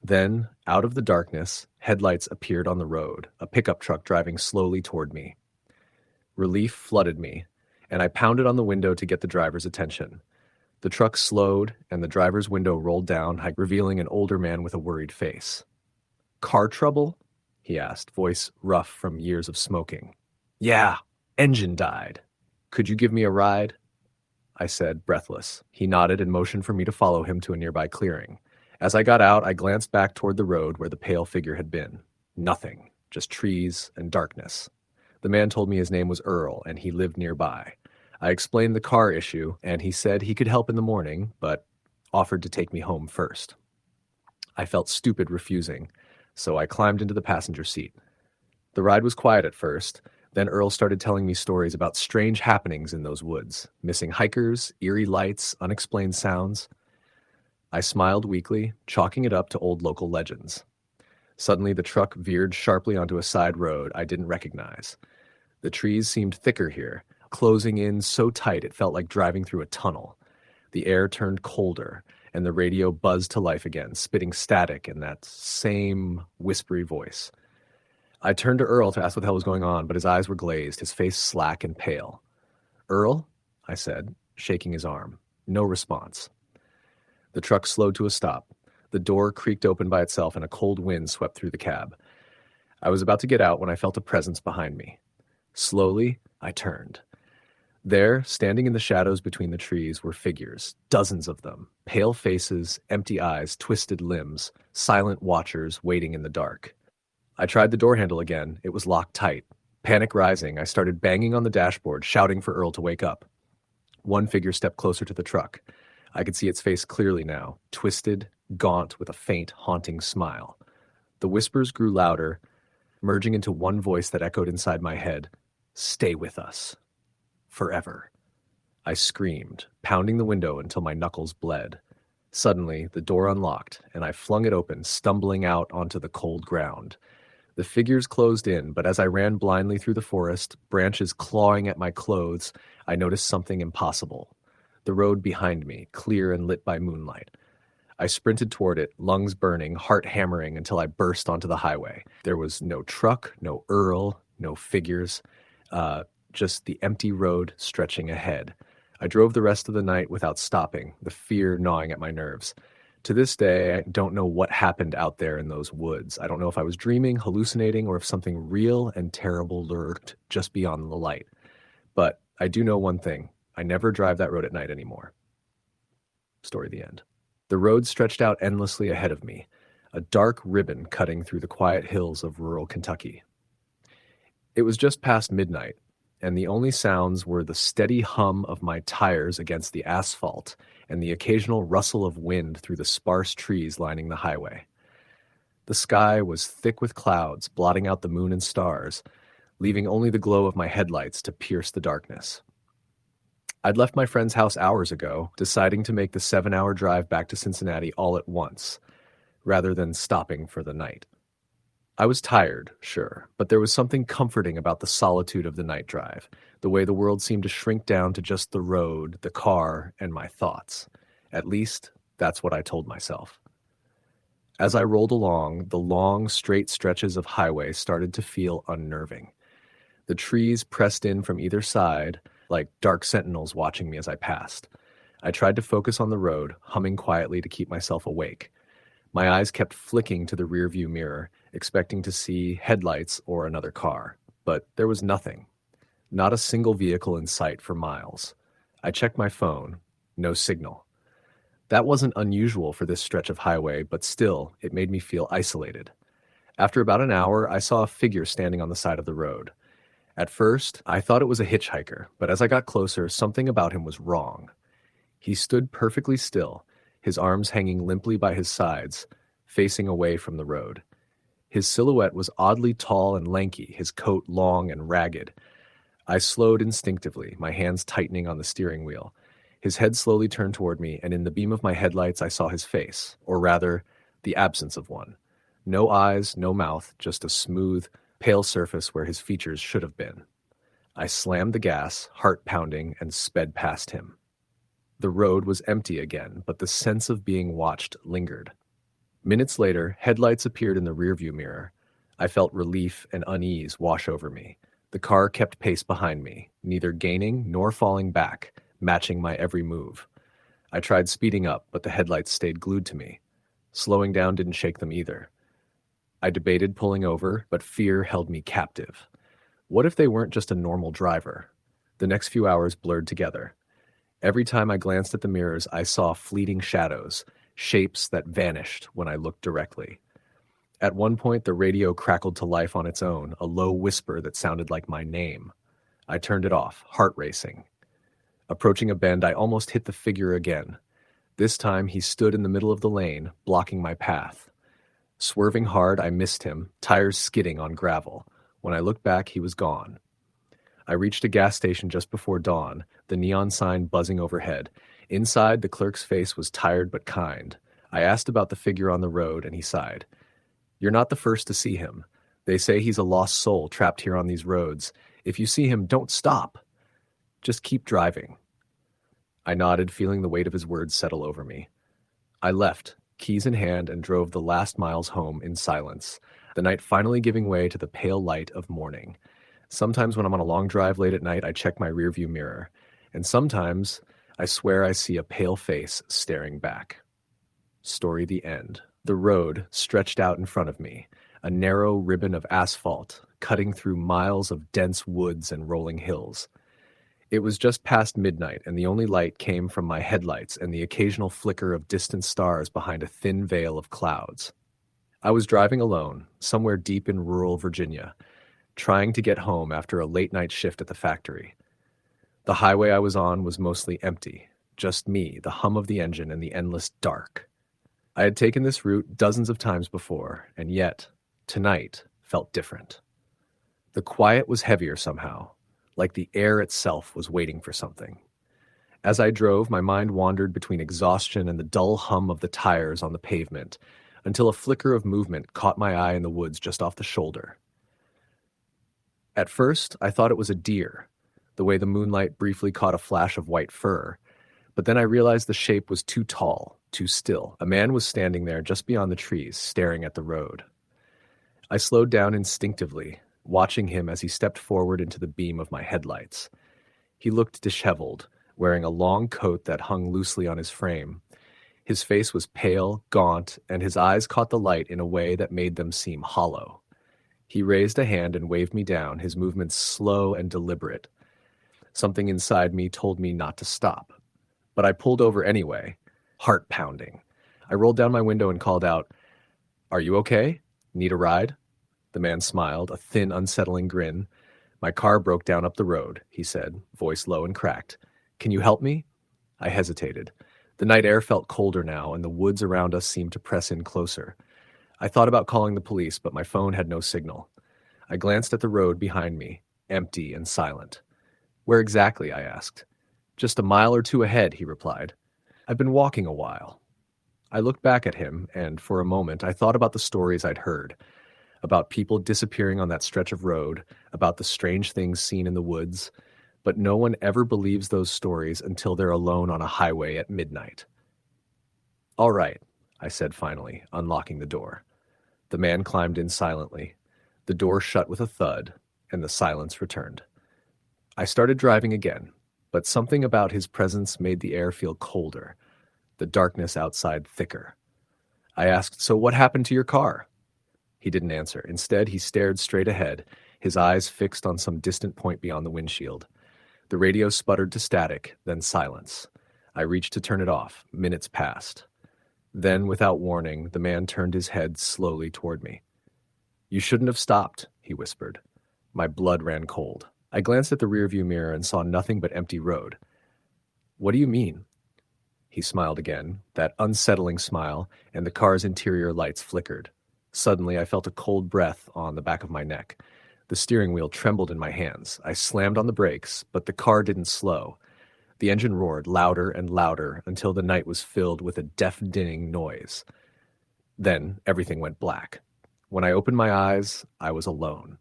Then, out of the darkness, headlights appeared on the road, a pickup truck driving slowly toward me. Relief flooded me, and I pounded on the window to get the driver's attention. The truck slowed, and the driver's window rolled down, revealing an older man with a worried face. "Car trouble?" he asked, voice rough from years of smoking. "Yeah, engine died. Could you give me a ride?" I said, breathless. He nodded and motioned for me to follow him to a nearby clearing. As I got out, I glanced back toward the road where the pale figure had been. Nothing, just trees and darkness. The man told me his name was Earl, and he lived nearby. I explained the car issue, and he said he could help in the morning, but offered to take me home first. I felt stupid refusing, so I climbed into the passenger seat. The ride was quiet at first. Then Earl started telling me stories about strange happenings in those woods, missing hikers, eerie lights, unexplained sounds. I smiled weakly, chalking it up to old local legends. Suddenly, the truck veered sharply onto a side road I didn't recognize. The trees seemed thicker here, closing in so tight it felt like driving through a tunnel. The air turned colder, and the radio buzzed to life again, spitting static in that same whispery voice. I turned to Earl to ask what the hell was going on, but his eyes were glazed, his face slack and pale. "Earl?" I said, shaking his arm. No response. The truck slowed to a stop. The door creaked open by itself and a cold wind swept through the cab. I was about to get out when I felt a presence behind me. Slowly, I turned. There, standing in the shadows between the trees, were figures, dozens of them, pale faces, empty eyes, twisted limbs, silent watchers waiting in the dark. I tried the door handle again. It was locked tight. Panic rising, I started banging on the dashboard, shouting for Earl to wake up. One figure stepped closer to the truck. I could see its face clearly now, twisted, gaunt, with a faint, haunting smile. The whispers grew louder, merging into one voice that echoed inside my head. "Stay with us. Forever." I screamed, pounding the window until my knuckles bled. Suddenly, the door unlocked, and I flung it open, stumbling out onto the cold ground. The figures closed in, but as I ran blindly through the forest, branches clawing at my clothes, I noticed something impossible. The road behind me, clear and lit by moonlight. I sprinted toward it, lungs burning, heart hammering until I burst onto the highway. There was no truck, no Earl, no figures, just the empty road stretching ahead. I drove the rest of the night without stopping, the fear gnawing at my nerves. To this day, I don't know what happened out there in those woods. I don't know if I was dreaming, hallucinating, or if something real and terrible lurked just beyond the light. But I do know one thing. I never drive that road at night anymore. Story the end. The road stretched out endlessly ahead of me, a dark ribbon cutting through the quiet hills of rural Kentucky. It was just past midnight, and the only sounds were the steady hum of my tires against the asphalt and the occasional rustle of wind through the sparse trees lining the highway. The sky was thick with clouds, blotting out the moon and stars, leaving only the glow of my headlights to pierce the darkness. I'd left my friend's house hours ago, deciding to make the 7-hour drive back to Cincinnati all at once, rather than stopping for the night. I was tired, sure, but there was something comforting about the solitude of the night drive, the way the world seemed to shrink down to just the road, the car, and my thoughts. At least, that's what I told myself. As I rolled along, the long, straight stretches of highway started to feel unnerving. The trees pressed in from either side, like dark sentinels watching me as I passed. I tried to focus on the road, humming quietly to keep myself awake. My eyes kept flicking to the rearview mirror, expecting to see headlights or another car. But there was nothing. Not a single vehicle in sight for miles. I checked my phone. No signal. That wasn't unusual for this stretch of highway, but still, it made me feel isolated. After about an hour, I saw a figure standing on the side of the road. At first, I thought it was a hitchhiker, but as I got closer, something about him was wrong. He stood perfectly still, his arms hanging limply by his sides, facing away from the road. His silhouette was oddly tall and lanky, his coat long and ragged. I slowed instinctively, my hands tightening on the steering wheel. His head slowly turned toward me, and in the beam of my headlights I saw his face, or rather, the absence of one. No eyes, no mouth, just a smooth, pale surface where his features should have been. I slammed the gas, heart pounding, and sped past him. The road was empty again, but the sense of being watched lingered. Minutes later, headlights appeared in the rearview mirror. I felt relief and unease wash over me. The car kept pace behind me, neither gaining nor falling back, matching my every move. I tried speeding up, but the headlights stayed glued to me. Slowing down didn't shake them either. I debated pulling over, but fear held me captive. What if they weren't just a normal driver? The next few hours blurred together. Every time I glanced at the mirrors, I saw fleeting shadows, shapes that vanished when I looked directly. At one point, the radio crackled to life on its own, a low whisper that sounded like my name. I turned it off, heart racing. Approaching a bend, I almost hit the figure again. This time, he stood in the middle of the lane, blocking my path. Swerving hard, I missed him, tires skidding on gravel. When I looked back, he was gone. I reached a gas station just before dawn, the neon sign buzzing overhead. Inside, the clerk's face was tired but kind. I asked about the figure on the road, and he sighed. "You're not the first to see him. They say he's a lost soul trapped here on these roads. If you see him, don't stop. Just keep driving." I nodded, feeling the weight of his words settle over me. I left, keys in hand, and drove the last miles home in silence, the night finally giving way to the pale light of morning. Sometimes when I'm on a long drive late at night, I check my rearview mirror, and sometimes I swear I see a pale face staring back. Story the end. The road stretched out in front of me, a narrow ribbon of asphalt, cutting through miles of dense woods and rolling hills. It was just past midnight, and the only light came from my headlights and the occasional flicker of distant stars behind a thin veil of clouds. I was driving alone, somewhere deep in rural Virginia, trying to get home after a late-night shift at the factory. The highway I was on was mostly empty, just me, the hum of the engine, and the endless dark. I had taken this route dozens of times before, and yet, tonight, felt different. The quiet was heavier somehow, like the air itself was waiting for something. As I drove, my mind wandered between exhaustion and the dull hum of the tires on the pavement, until a flicker of movement caught my eye in the woods just off the shoulder. At first, I thought it was a deer, the way the moonlight briefly caught a flash of white fur, but then I realized the shape was too tall, too still. A man was standing there just beyond the trees, staring at the road. I slowed down instinctively, watching him as he stepped forward into the beam of my headlights. He looked disheveled, wearing a long coat that hung loosely on his frame. His face was pale, gaunt, and his eyes caught the light in a way that made them seem hollow. He raised a hand and waved me down, his movements slow and deliberate. Something inside me told me not to stop. But I pulled over anyway, heart pounding. I rolled down my window and called out, "Are you okay? Need a ride?" The man smiled, a thin, unsettling grin. "My car broke down up the road," he said, voice low and cracked. "Can you help me?" I hesitated. The night air felt colder now, and the woods around us seemed to press in closer. I thought about calling the police, but my phone had no signal. I glanced at the road behind me, empty and silent. "Where exactly?" I asked. "Just a mile or two ahead," he replied. "I've been walking a while." I looked back at him, and for a moment I thought about the stories I'd heard, about people disappearing on that stretch of road, about the strange things seen in the woods, but no one ever believes those stories until they're alone on a highway at midnight. "All right," I said finally, unlocking the door. The man climbed in silently. The door shut with a thud, and the silence returned. I started driving again, but something about his presence made the air feel colder, the darkness outside thicker. I asked, "So what happened to your car?" He didn't answer. Instead, he stared straight ahead, his eyes fixed on some distant point beyond the windshield. The radio sputtered to static, then silence. I reached to turn it off. Minutes passed. Then, without warning, the man turned his head slowly toward me. "You shouldn't have stopped," he whispered. My blood ran cold. I glanced at the rearview mirror and saw nothing but empty road. "What do you mean?" He smiled again, that unsettling smile, and the car's interior lights flickered. Suddenly, I felt a cold breath on the back of my neck. The steering wheel trembled in my hands. I slammed on the brakes, but the car didn't slow. The engine roared louder and louder until the night was filled with a deafening noise. Then everything went black. When I opened my eyes, I was alone.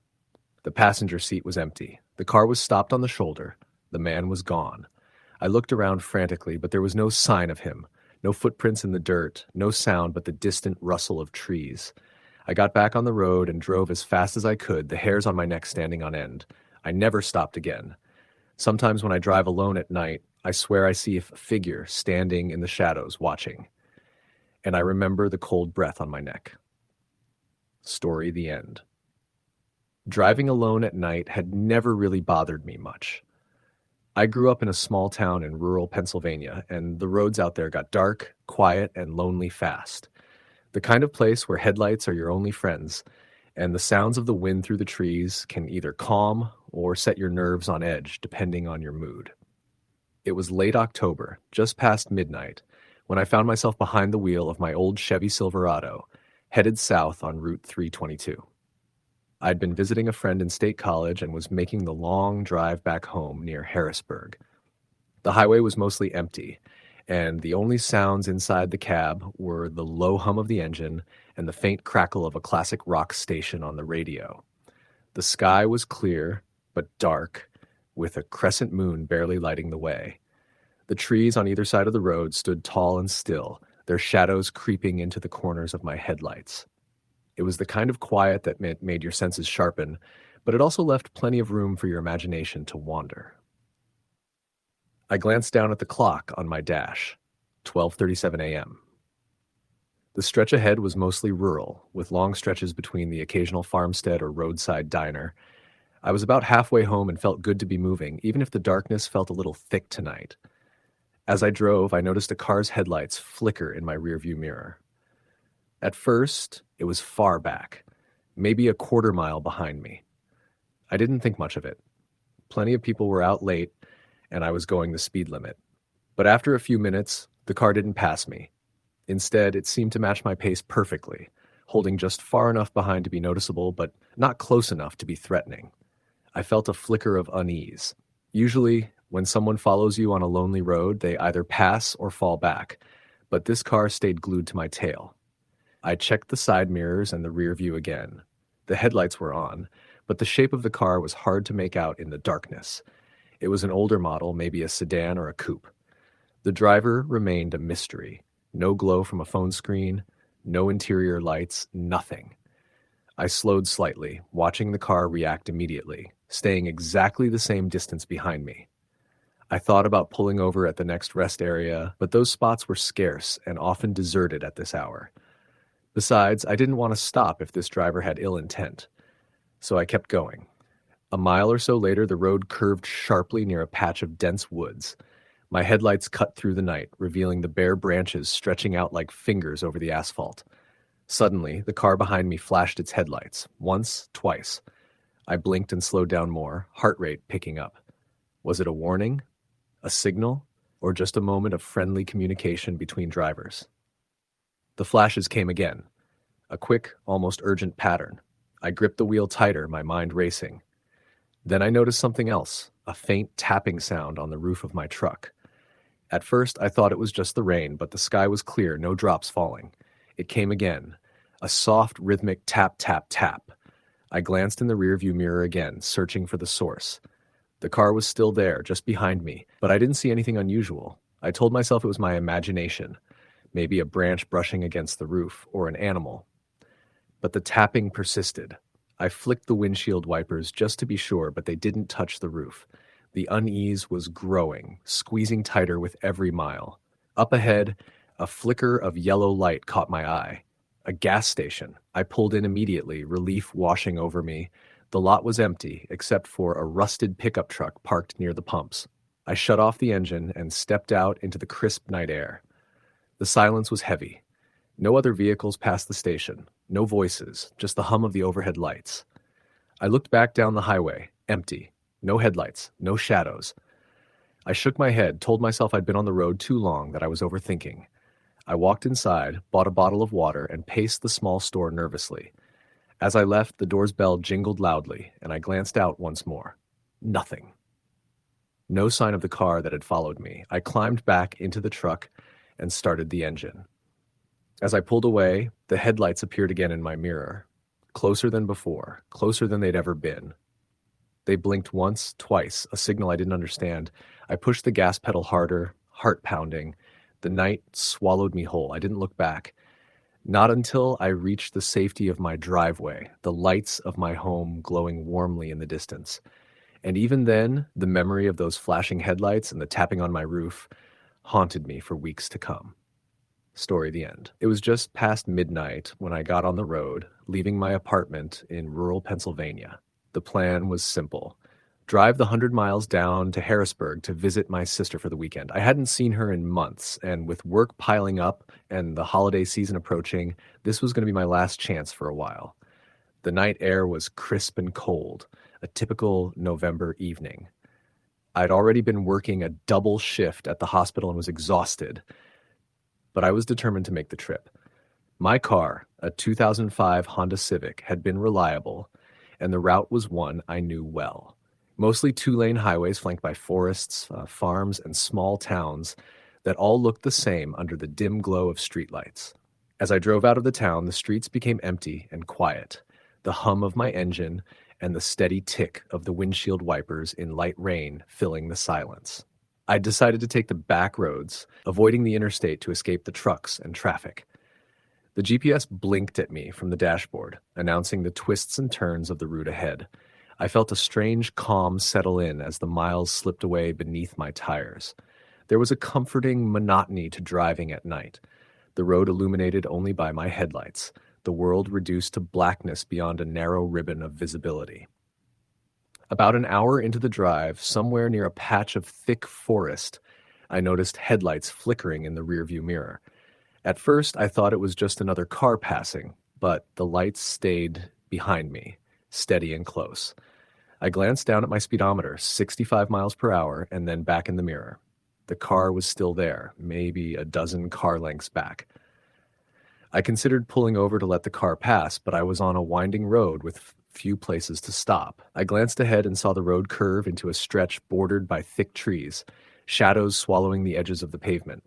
The passenger seat was empty. The car was stopped on the shoulder. The man was gone. I looked around frantically, but there was no sign of him. No footprints in the dirt, no sound but the distant rustle of trees. I got back on the road and drove as fast as I could, the hairs on my neck standing on end. I never stopped again. Sometimes when I drive alone at night, I swear I see a figure standing in the shadows watching. And I remember the cold breath on my neck. Story the end. Driving alone at night had never really bothered me much. I grew up in a small town in rural Pennsylvania, and the roads out there got dark, quiet, and lonely fast. The kind of place where headlights are your only friends, and the sounds of the wind through the trees can either calm or set your nerves on edge, depending on your mood. It was late October, just past midnight, when I found myself behind the wheel of my old Chevy Silverado, headed south on Route 322. I'd been visiting a friend in State College and was making the long drive back home near Harrisburg. The highway was mostly empty, and the only sounds inside the cab were the low hum of the engine and the faint crackle of a classic rock station on the radio. The sky was clear, but dark, with a crescent moon barely lighting the way. The trees on either side of the road stood tall and still, their shadows creeping into the corners of my headlights. It was the kind of quiet that made your senses sharpen, but it also left plenty of room for your imagination to wander. I glanced down at the clock on my dash, 12:37 a.m. The stretch ahead was mostly rural, with long stretches between the occasional farmstead or roadside diner. I was about halfway home and felt good to be moving, even if the darkness felt a little thick tonight. As I drove, I noticed a car's headlights flicker in my rearview mirror. At first, it was far back, maybe a quarter mile behind me. I didn't think much of it. Plenty of people were out late, and I was going the speed limit. But after a few minutes, the car didn't pass me. Instead, it seemed to match my pace perfectly, holding just far enough behind to be noticeable, but not close enough to be threatening. I felt a flicker of unease. Usually, when someone follows you on a lonely road, they either pass or fall back, but this car stayed glued to my tail. I checked the side mirrors and the rear view again. The headlights were on, but the shape of the car was hard to make out in the darkness. It was an older model, maybe a sedan or a coupe. The driver remained a mystery. No glow from a phone screen, no interior lights, nothing. I slowed slightly, watching the car react immediately, staying exactly the same distance behind me. I thought about pulling over at the next rest area, but those spots were scarce and often deserted at this hour. Besides, I didn't want to stop if this driver had ill intent. So I kept going. A mile or so later, the road curved sharply near a patch of dense woods. My headlights cut through the night, revealing the bare branches stretching out like fingers over the asphalt. Suddenly, the car behind me flashed its headlights, once, twice. I blinked and slowed down more, heart rate picking up. Was it a warning? A signal? Or just a moment of friendly communication between drivers? The flashes came again. A quick, almost urgent pattern. I gripped the wheel tighter, my mind racing. Then I noticed something else, a faint tapping sound on the roof of my truck. At first, I thought it was just the rain, but the sky was clear, no drops falling. It came again, a soft, rhythmic tap, tap, tap. I glanced in the rearview mirror again, searching for the source. The car was still there, just behind me, but I didn't see anything unusual. I told myself it was my imagination, maybe a branch brushing against the roof, or an animal. But the tapping persisted. I flicked the windshield wipers just to be sure, but they didn't touch the roof. The unease was growing, squeezing tighter with every mile. Up ahead, a flicker of yellow light caught my eye. A gas station. I pulled in immediately, relief washing over me. The lot was empty, except for a rusted pickup truck parked near the pumps. I shut off the engine and stepped out into the crisp night air. The silence was heavy. No other vehicles passed the station. No voices, just the hum of the overhead lights. I looked back down the highway, empty. No headlights, no shadows. I shook my head, told myself I'd been on the road too long, that I was overthinking. I walked inside, bought a bottle of water, and paced the small store nervously. As I left, the door's bell jingled loudly, and I glanced out once more. Nothing. No sign of the car that had followed me. I climbed back into the truck and started the engine. As I pulled away, the headlights appeared again in my mirror. Closer than before, closer than they'd ever been. They blinked once, twice, a signal I didn't understand. I pushed the gas pedal harder, heart pounding. The night swallowed me whole. I didn't look back. Not until I reached the safety of my driveway, the lights of my home glowing warmly in the distance. And even then, the memory of those flashing headlights and the tapping on my roof haunted me for weeks to come. Story the end. It was just past midnight when I got on the road, leaving my apartment in rural Pennsylvania. The plan was simple. Drive the 100 miles down to Harrisburg to visit my sister for the weekend. I hadn't seen her in months, and with work piling up and the holiday season approaching, this was going to be my last chance for a while. The night air was crisp and cold, a typical November evening. I'd already been working a double shift at the hospital and was exhausted, but I was determined to make the trip. My car, a 2005 Honda Civic, had been reliable, and the route was one I knew well. Mostly two-lane highways flanked by forests, farms, and small towns that all looked the same under the dim glow of streetlights. As I drove out of the town, the streets became empty and quiet, the hum of my engine and the steady tick of the windshield wipers in light rain filling the silence. I decided to take the back roads, avoiding the interstate to escape the trucks and traffic. The GPS blinked at me from the dashboard, announcing the twists and turns of the route ahead. I felt a strange calm settle in as the miles slipped away beneath my tires. There was a comforting monotony to driving at night, the road illuminated only by my headlights, the world reduced to blackness beyond a narrow ribbon of visibility. About an hour into the drive, somewhere near a patch of thick forest, I noticed headlights flickering in the rearview mirror. At first, I thought it was just another car passing, but the lights stayed behind me, steady and close. I glanced down at my speedometer, 65 miles per hour, and then back in the mirror. The car was still there, maybe a dozen car lengths back. I considered pulling over to let the car pass, but I was on a winding road with few places to stop. I glanced ahead and saw the road curve into a stretch bordered by thick trees, shadows swallowing the edges of the pavement.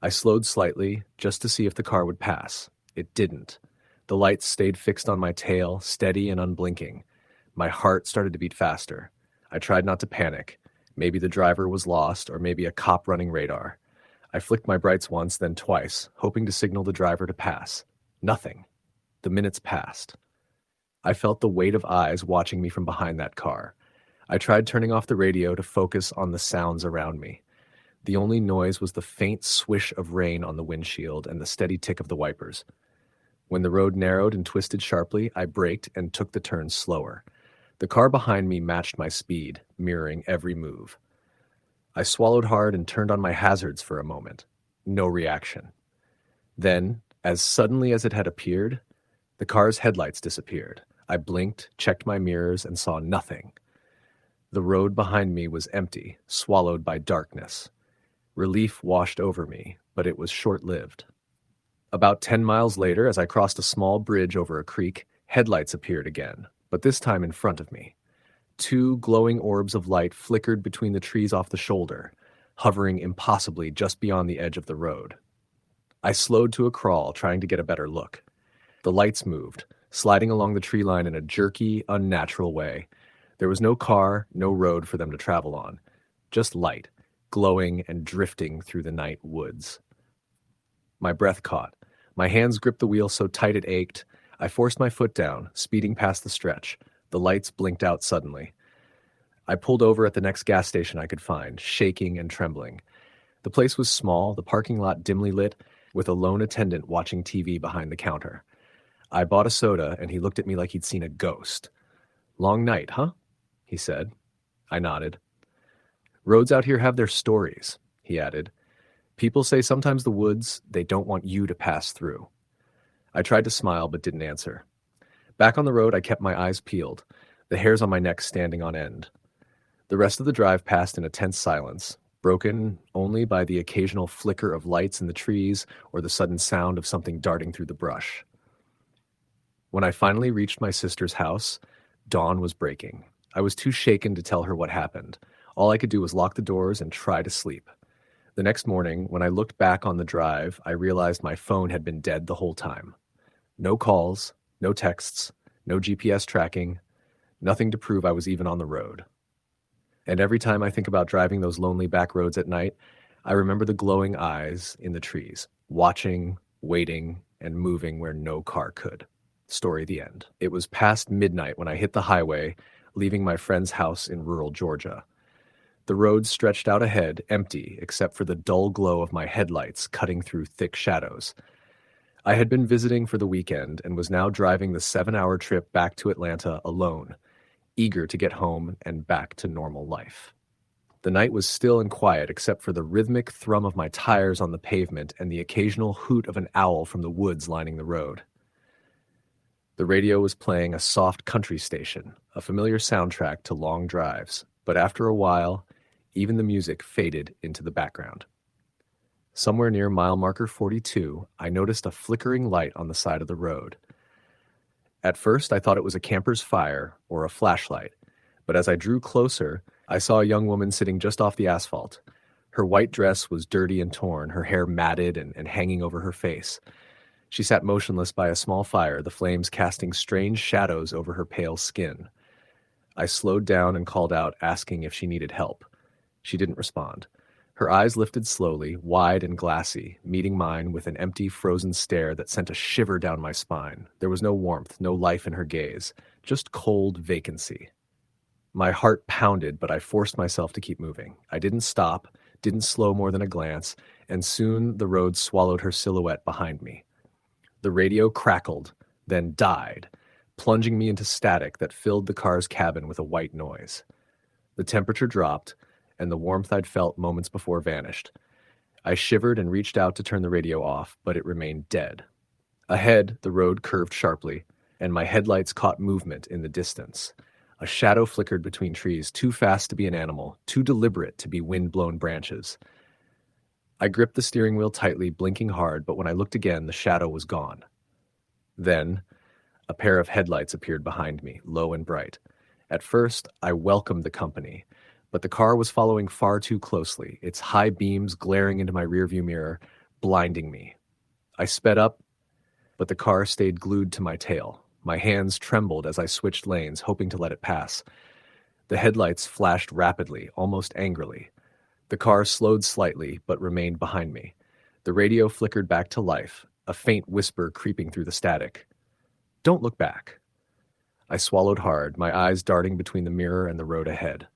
I slowed slightly, just to see if the car would pass. It didn't. The lights stayed fixed on my tail, steady and unblinking. My heart started to beat faster. I tried not to panic. Maybe the driver was lost, or maybe a cop running radar. I flicked my brights once, then twice, hoping to signal the driver to pass. Nothing. The minutes passed. I felt the weight of eyes watching me from behind that car. I tried turning off the radio to focus on the sounds around me. The only noise was the faint swish of rain on the windshield and the steady tick of the wipers. When the road narrowed and twisted sharply, I braked and took the turn slower. The car behind me matched my speed, mirroring every move. I swallowed hard and turned on my hazards for a moment. No reaction. Then, as suddenly as it had appeared, the car's headlights disappeared. I blinked, checked my mirrors, and saw nothing. The road behind me was empty, swallowed by darkness. Relief washed over me, but it was short-lived. About 10 miles later, as I crossed a small bridge over a creek, headlights appeared again, but this time in front of me. Two glowing orbs of light flickered between the trees off the shoulder, hovering impossibly just beyond the edge of the road. I slowed to a crawl, trying to get a better look. The lights moved, sliding along the tree line in a jerky, unnatural way. There was no car, no road for them to travel on. Just light, glowing and drifting through the night woods. My breath caught. My hands gripped the wheel so tight it ached. I forced my foot down, speeding past the stretch. The lights blinked out suddenly. I pulled over at the next gas station I could find, shaking and trembling. The place was small, the parking lot dimly lit, with a lone attendant watching TV behind the counter. I bought a soda, and he looked at me like he'd seen a ghost. "Long night, huh?" he said. I nodded. "Roads out here have their stories," he added. "People say sometimes the woods, they don't want you to pass through." I tried to smile, but didn't answer. Back on the road, I kept my eyes peeled, the hairs on my neck standing on end. The rest of the drive passed in a tense silence, broken only by the occasional flicker of lights in the trees or the sudden sound of something darting through the brush. When I finally reached my sister's house, dawn was breaking. I was too shaken to tell her what happened. All I could do was lock the doors and try to sleep. The next morning, when I looked back on the drive, I realized my phone had been dead the whole time. No calls, no texts, no GPS tracking, nothing to prove I was even on the road. And every time I think about driving those lonely back roads at night, I remember the glowing eyes in the trees, watching, waiting, and moving where no car could. Story the end. It was past midnight when I hit the highway, leaving my friend's house in rural Georgia. The road stretched out ahead, empty except for the dull glow of my headlights cutting through thick shadows. I had been visiting for the weekend and was now driving the 7-hour trip back to Atlanta alone, eager to get home and back to normal life. The night was still and quiet except for the rhythmic thrum of my tires on the pavement and the occasional hoot of an owl from the woods lining the road. The radio was playing a soft country station, a familiar soundtrack to long drives, but after a while, even the music faded into the background. Somewhere near mile marker 42, I noticed a flickering light on the side of the road. At first, I thought it was a camper's fire or a flashlight, but as I drew closer, I saw a young woman sitting just off the asphalt. Her white dress was dirty and torn, her hair matted and hanging over her face. She sat motionless by a small fire, the flames casting strange shadows over her pale skin. I slowed down and called out, asking if she needed help. She didn't respond. Her eyes lifted slowly, wide and glassy, meeting mine with an empty, frozen stare that sent a shiver down my spine. There was no warmth, no life in her gaze, just cold vacancy. My heart pounded, but I forced myself to keep moving. I didn't stop, didn't slow more than a glance, and soon the road swallowed her silhouette behind me. The radio crackled, then died, plunging me into static that filled the car's cabin with a white noise. The temperature dropped, and the warmth I'd felt moments before vanished. I shivered and reached out to turn the radio off, but it remained dead. Ahead, the road curved sharply, and my headlights caught movement in the distance. A shadow flickered between trees, too fast to be an animal, too deliberate to be wind-blown branches. I gripped the steering wheel tightly, blinking hard, but when I looked again, the shadow was gone. Then, a pair of headlights appeared behind me, low and bright. At first, I welcomed the company, but the car was following far too closely, its high beams glaring into my rearview mirror, blinding me. I sped up, but the car stayed glued to my tail. My hands trembled as I switched lanes, hoping to let it pass. The headlights flashed rapidly, almost angrily. The car slowed slightly, but remained behind me. The radio flickered back to life, a faint whisper creeping through the static. "Don't look back." I swallowed hard, my eyes darting between the mirror and the road ahead.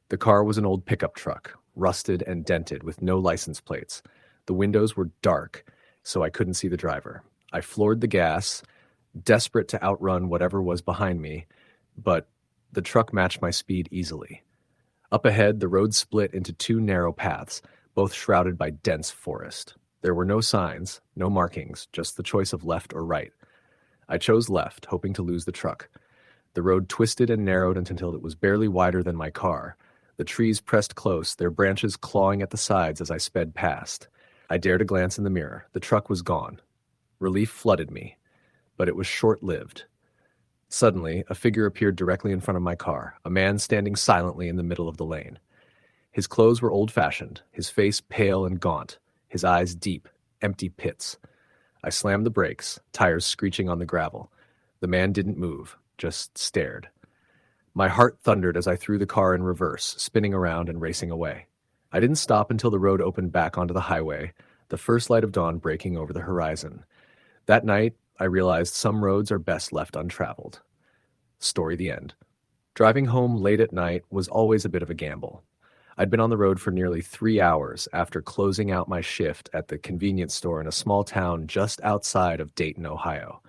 The car was an old pickup truck, rusted and dented with no license plates. The windows were dark, so I couldn't see the driver. I floored the gas, desperate to outrun whatever was behind me, but the truck matched my speed easily. Up ahead, the road split into two narrow paths, both shrouded by dense forest. There were no signs, no markings, just the choice of left or right. I chose left, hoping to lose the truck. The road twisted and narrowed until it was barely wider than my car. The trees pressed close, their branches clawing at the sides as I sped past. I dared a glance in the mirror. The truck was gone. Relief flooded me, but it was short-lived. Suddenly, a figure appeared directly in front of my car, a man standing silently in the middle of the lane. His clothes were old-fashioned, his face pale and gaunt, his eyes deep, empty pits. I slammed the brakes, tires screeching on the gravel. The man didn't move, just stared. My heart thundered as I threw the car in reverse, spinning around and racing away. I didn't stop until the road opened back onto the highway, the first light of dawn breaking over the horizon. That night, I realized some roads are best left untraveled. Story the end. Driving home late at night was always a bit of a gamble. I'd been on the road for nearly 3 hours after closing out my shift at the convenience store in a small town just outside of Dayton, Ohio.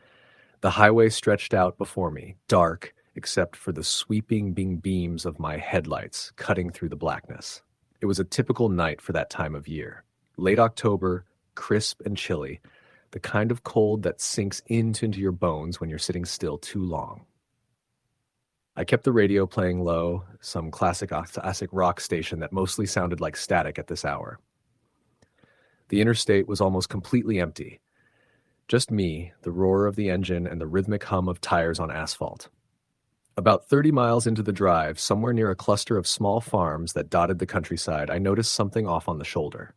The highway stretched out before me, dark, except for the sweeping beams of my headlights cutting through the blackness. It was a typical night for that time of year. Late October, crisp and chilly, the kind of cold that sinks into your bones when you're sitting still too long. I kept the radio playing low, some classic rock station that mostly sounded like static at this hour. The interstate was almost completely empty. Just me, the roar of the engine, and the rhythmic hum of tires on asphalt. About 30 miles into the drive, somewhere near a cluster of small farms that dotted the countryside, I noticed something off on the shoulder.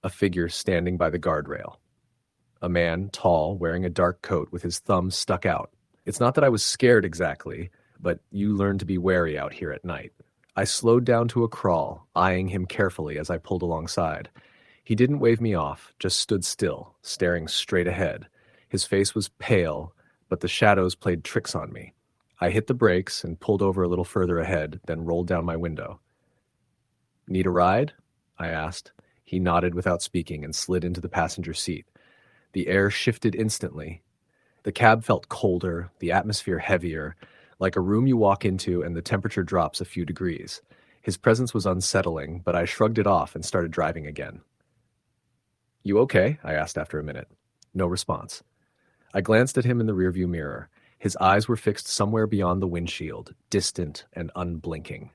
A figure standing by the guardrail. A man, tall, wearing a dark coat with his thumbs stuck out. It's not that I was scared exactly, but you learn to be wary out here at night. I slowed down to a crawl, eyeing him carefully as I pulled alongside. He didn't wave me off, just stood still, staring straight ahead. His face was pale, but the shadows played tricks on me. I hit the brakes and pulled over a little further ahead, then rolled down my window. "Need a ride?" I asked. He nodded without speaking and slid into the passenger seat. The air shifted instantly. The cab felt colder, the atmosphere heavier, like a room you walk into and the temperature drops a few degrees. His presence was unsettling, but I shrugged it off and started driving again. "You okay?" I asked after a minute. No response. I glanced at him in the rearview mirror. His eyes were fixed somewhere beyond the windshield, distant and unblinking.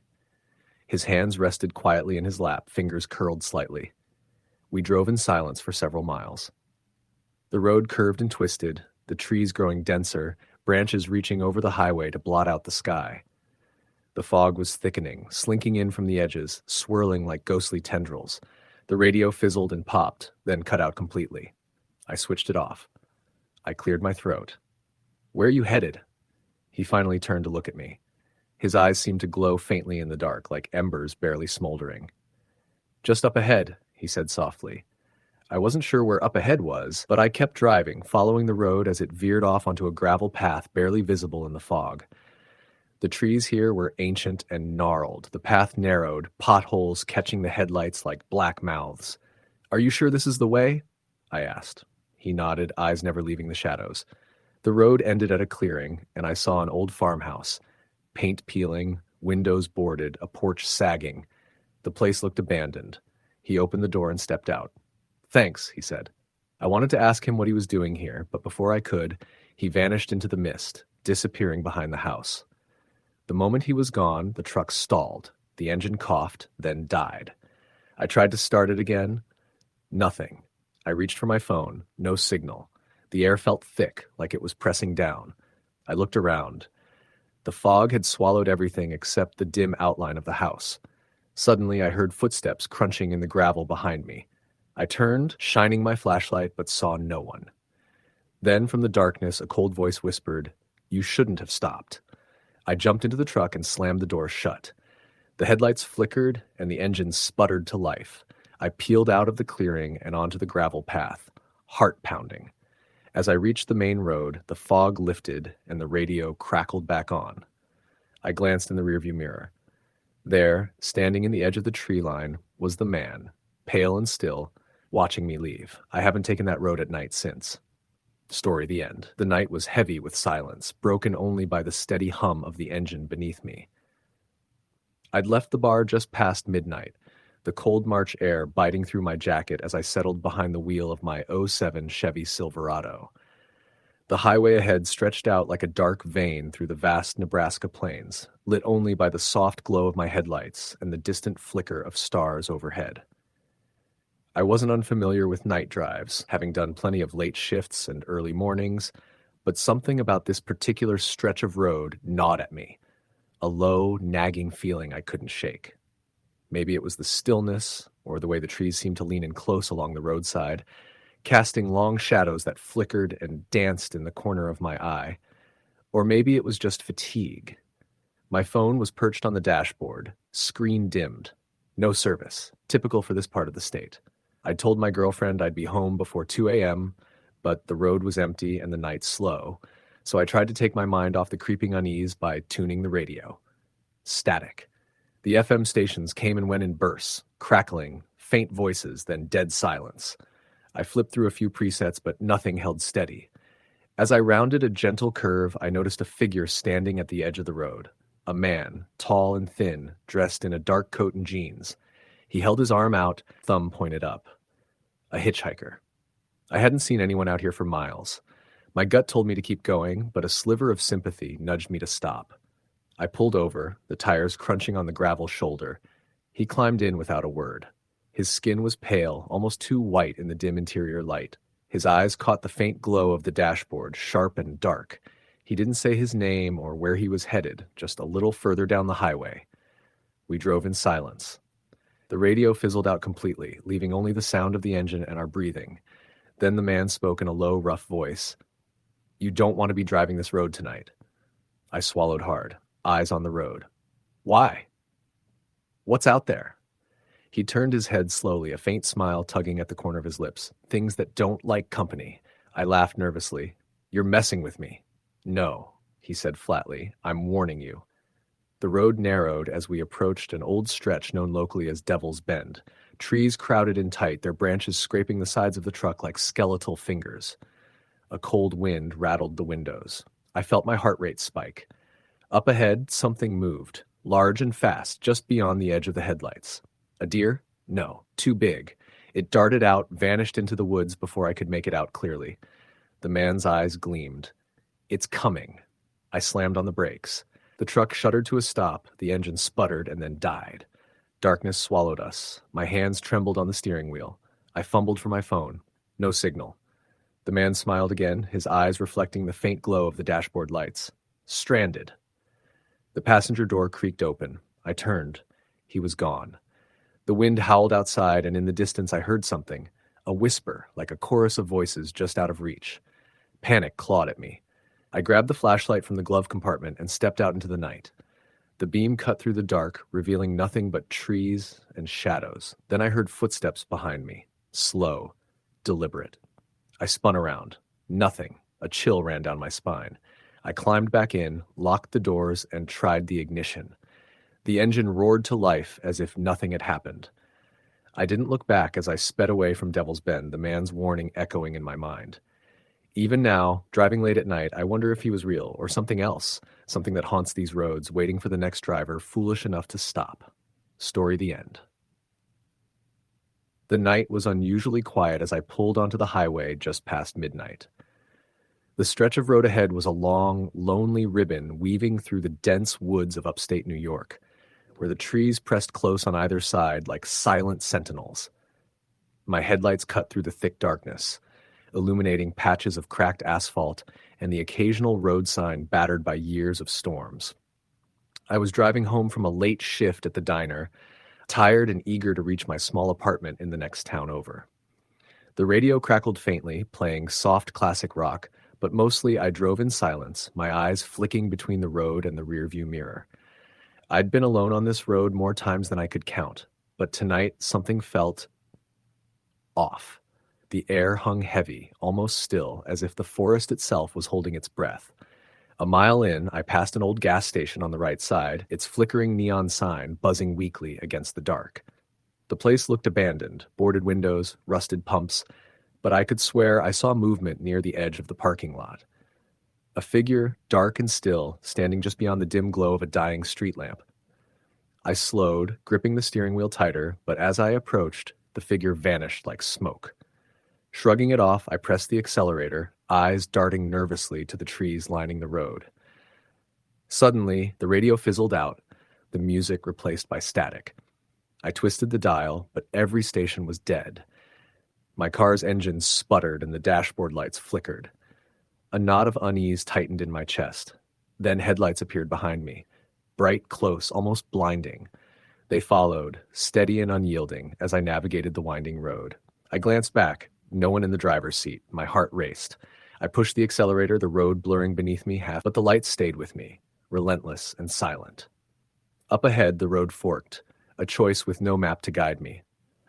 His hands rested quietly in his lap, fingers curled slightly. We drove in silence for several miles. The road curved and twisted, the trees growing denser, branches reaching over the highway to blot out the sky. The fog was thickening, slinking in from the edges, swirling like ghostly tendrils. The radio fizzled and popped, then cut out completely. I switched it off. I cleared my throat. "Where are you headed?" He finally turned to look at me. His eyes seemed to glow faintly in the dark, like embers barely smoldering. "Just up ahead," he said softly. I wasn't sure where up ahead was, but I kept driving, following the road as it veered off onto a gravel path barely visible in the fog. The trees here were ancient and gnarled, the path narrowed, potholes catching the headlights like black mouths. "Are you sure this is the way?" I asked. He nodded, eyes never leaving the shadows. The road ended at a clearing, and I saw an old farmhouse. Paint peeling, windows boarded, a porch sagging. The place looked abandoned. He opened the door and stepped out. "Thanks," he said. I wanted to ask him what he was doing here, but before I could, he vanished into the mist, disappearing behind the house. The moment he was gone, the truck stalled. The engine coughed, then died. I tried to start it again. Nothing. I reached for my phone. No signal. The air felt thick, like it was pressing down. I looked around. The fog had swallowed everything except the dim outline of the house. Suddenly, I heard footsteps crunching in the gravel behind me. I turned, shining my flashlight, but saw no one. Then, from the darkness, a cold voice whispered, "You shouldn't have stopped." I jumped into the truck and slammed the door shut. The headlights flickered, and the engine sputtered to life. I peeled out of the clearing and onto the gravel path, heart pounding. As I reached the main road, the fog lifted and the radio crackled back on. I glanced in the rearview mirror. There, standing in the edge of the tree line, was the man, pale and still, watching me leave. I haven't taken that road at night since. Story the end. The night was heavy with silence, broken only by the steady hum of the engine beneath me. I'd left the bar just past midnight, the cold March air biting through my jacket as I settled behind the wheel of my '07 Chevy Silverado. The highway ahead stretched out like a dark vein through the vast Nebraska plains, lit only by the soft glow of my headlights and the distant flicker of stars overhead. I wasn't unfamiliar with night drives, having done plenty of late shifts and early mornings, but something about this particular stretch of road gnawed at me, a low, nagging feeling I couldn't shake. Maybe it was the stillness, or the way the trees seemed to lean in close along the roadside, casting long shadows that flickered and danced in the corner of my eye. Or maybe it was just fatigue. My phone was perched on the dashboard, screen dimmed. No service, typical for this part of the state. I'd told my girlfriend I'd be home before 2 a.m., but the road was empty and the night slow, so I tried to take my mind off the creeping unease by tuning the radio. Static. The FM stations came and went in bursts, crackling, faint voices, then dead silence. I flipped through a few presets, but nothing held steady. As I rounded a gentle curve, I noticed a figure standing at the edge of the road. A man, tall and thin, dressed in a dark coat and jeans. He held his arm out, thumb pointed up. A hitchhiker. I hadn't seen anyone out here for miles. My gut told me to keep going, but a sliver of sympathy nudged me to stop. I pulled over, the tires crunching on the gravel shoulder. He climbed in without a word. His skin was pale, almost too white in the dim interior light. His eyes caught the faint glow of the dashboard, sharp and dark. He didn't say his name or where he was headed, just a little further down the highway. We drove in silence. The radio fizzled out completely, leaving only the sound of the engine and our breathing. Then the man spoke in a low, rough voice. You don't want to be driving this road tonight. I swallowed hard, eyes on the road. Why? What's out there? He turned his head slowly, a faint smile tugging at the corner of his lips. Things that don't like company. I laughed nervously. You're messing with me. No, he said flatly. I'm warning you. The road narrowed as we approached an old stretch known locally as Devil's Bend. Trees crowded in tight, their branches scraping the sides of the truck like skeletal fingers. A cold wind rattled the windows. I felt my heart rate spike. Up ahead, something moved, large and fast, just beyond the edge of the headlights. A deer? No, too big. It darted out, vanished into the woods before I could make it out clearly. The man's eyes gleamed. It's coming. I slammed on the brakes. The truck shuddered to a stop, the engine sputtered and then died. Darkness swallowed us. My hands trembled on the steering wheel. I fumbled for my phone. No signal. The man smiled again, his eyes reflecting the faint glow of the dashboard lights. Stranded. The passenger door creaked open. I turned. He was gone. The wind howled outside, and in the distance I heard something. A whisper, like a chorus of voices just out of reach. Panic clawed at me. I grabbed the flashlight from the glove compartment and stepped out into the night. The beam cut through the dark, revealing nothing but trees and shadows. Then I heard footsteps behind me. Slow, deliberate. I spun around. Nothing. A chill ran down my spine. I climbed back in, locked the doors, and tried the ignition. The engine roared to life as if nothing had happened. I didn't look back as I sped away from Devil's Bend, the man's warning echoing in my mind. Even now, driving late at night, I wonder if he was real or something else, something that haunts these roads, waiting for the next driver foolish enough to stop. Story the end. The night was unusually quiet as I pulled onto the highway just past midnight. The stretch of road ahead was a long, lonely ribbon weaving through the dense woods of upstate New York, where the trees pressed close on either side like silent sentinels. My headlights cut through the thick darkness, illuminating patches of cracked asphalt and the occasional road sign battered by years of storms. I was driving home from a late shift at the diner, tired and eager to reach my small apartment in the next town over. The radio crackled faintly, playing soft classic rock, but mostly I drove in silence, my eyes flicking between the road and the rearview mirror. I'd been alone on this road more times than I could count, but tonight something felt off. The air hung heavy, almost still, as if the forest itself was holding its breath. A mile in, I passed an old gas station on the right side, its flickering neon sign buzzing weakly against the dark. The place looked abandoned, boarded windows, rusted pumps, but I could swear I saw movement near the edge of the parking lot. A figure, dark and still, standing just beyond the dim glow of a dying street lamp. I slowed, gripping the steering wheel tighter, but as I approached, the figure vanished like smoke. Shrugging it off, I pressed the accelerator, eyes darting nervously to the trees lining the road. Suddenly, the radio fizzled out, the music replaced by static. I twisted the dial, but every station was dead. My car's engine sputtered and the dashboard lights flickered. A knot of unease tightened in my chest. Then headlights appeared behind me, bright, close, almost blinding. They followed, steady and unyielding, as I navigated the winding road. I glanced back. No one in the driver's seat. My heart raced. I pushed the accelerator, the road blurring beneath me but the lights stayed with me, relentless and silent. Up ahead, the road forked, a choice with no map to guide me.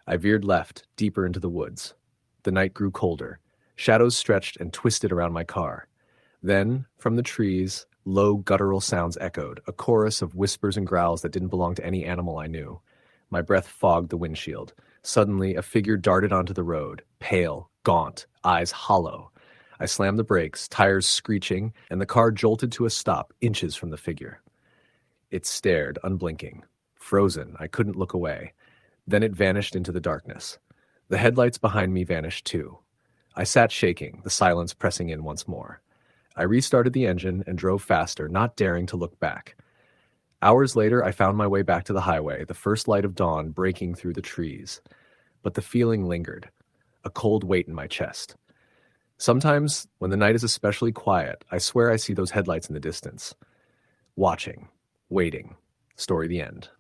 I veered left, deeper into the woods. The night grew colder. Shadows stretched and twisted around my car. Then, from the trees, low guttural sounds echoed, a chorus of whispers and growls that didn't belong to any animal I knew. My breath fogged the windshield. Suddenly, a figure darted onto the road, pale, gaunt, eyes hollow. I slammed the brakes, tires screeching, and the car jolted to a stop inches from the figure. It stared, unblinking. Frozen, I couldn't look away. Then it vanished into the darkness. The headlights behind me vanished too. I sat shaking, the silence pressing in once more. I restarted the engine and drove faster, not daring to look back. Hours later, I found my way back to the highway, the first light of dawn breaking through the trees. But the feeling lingered, a cold weight in my chest. Sometimes, when the night is especially quiet, I swear I see those headlights in the distance. Watching, waiting. Story the end.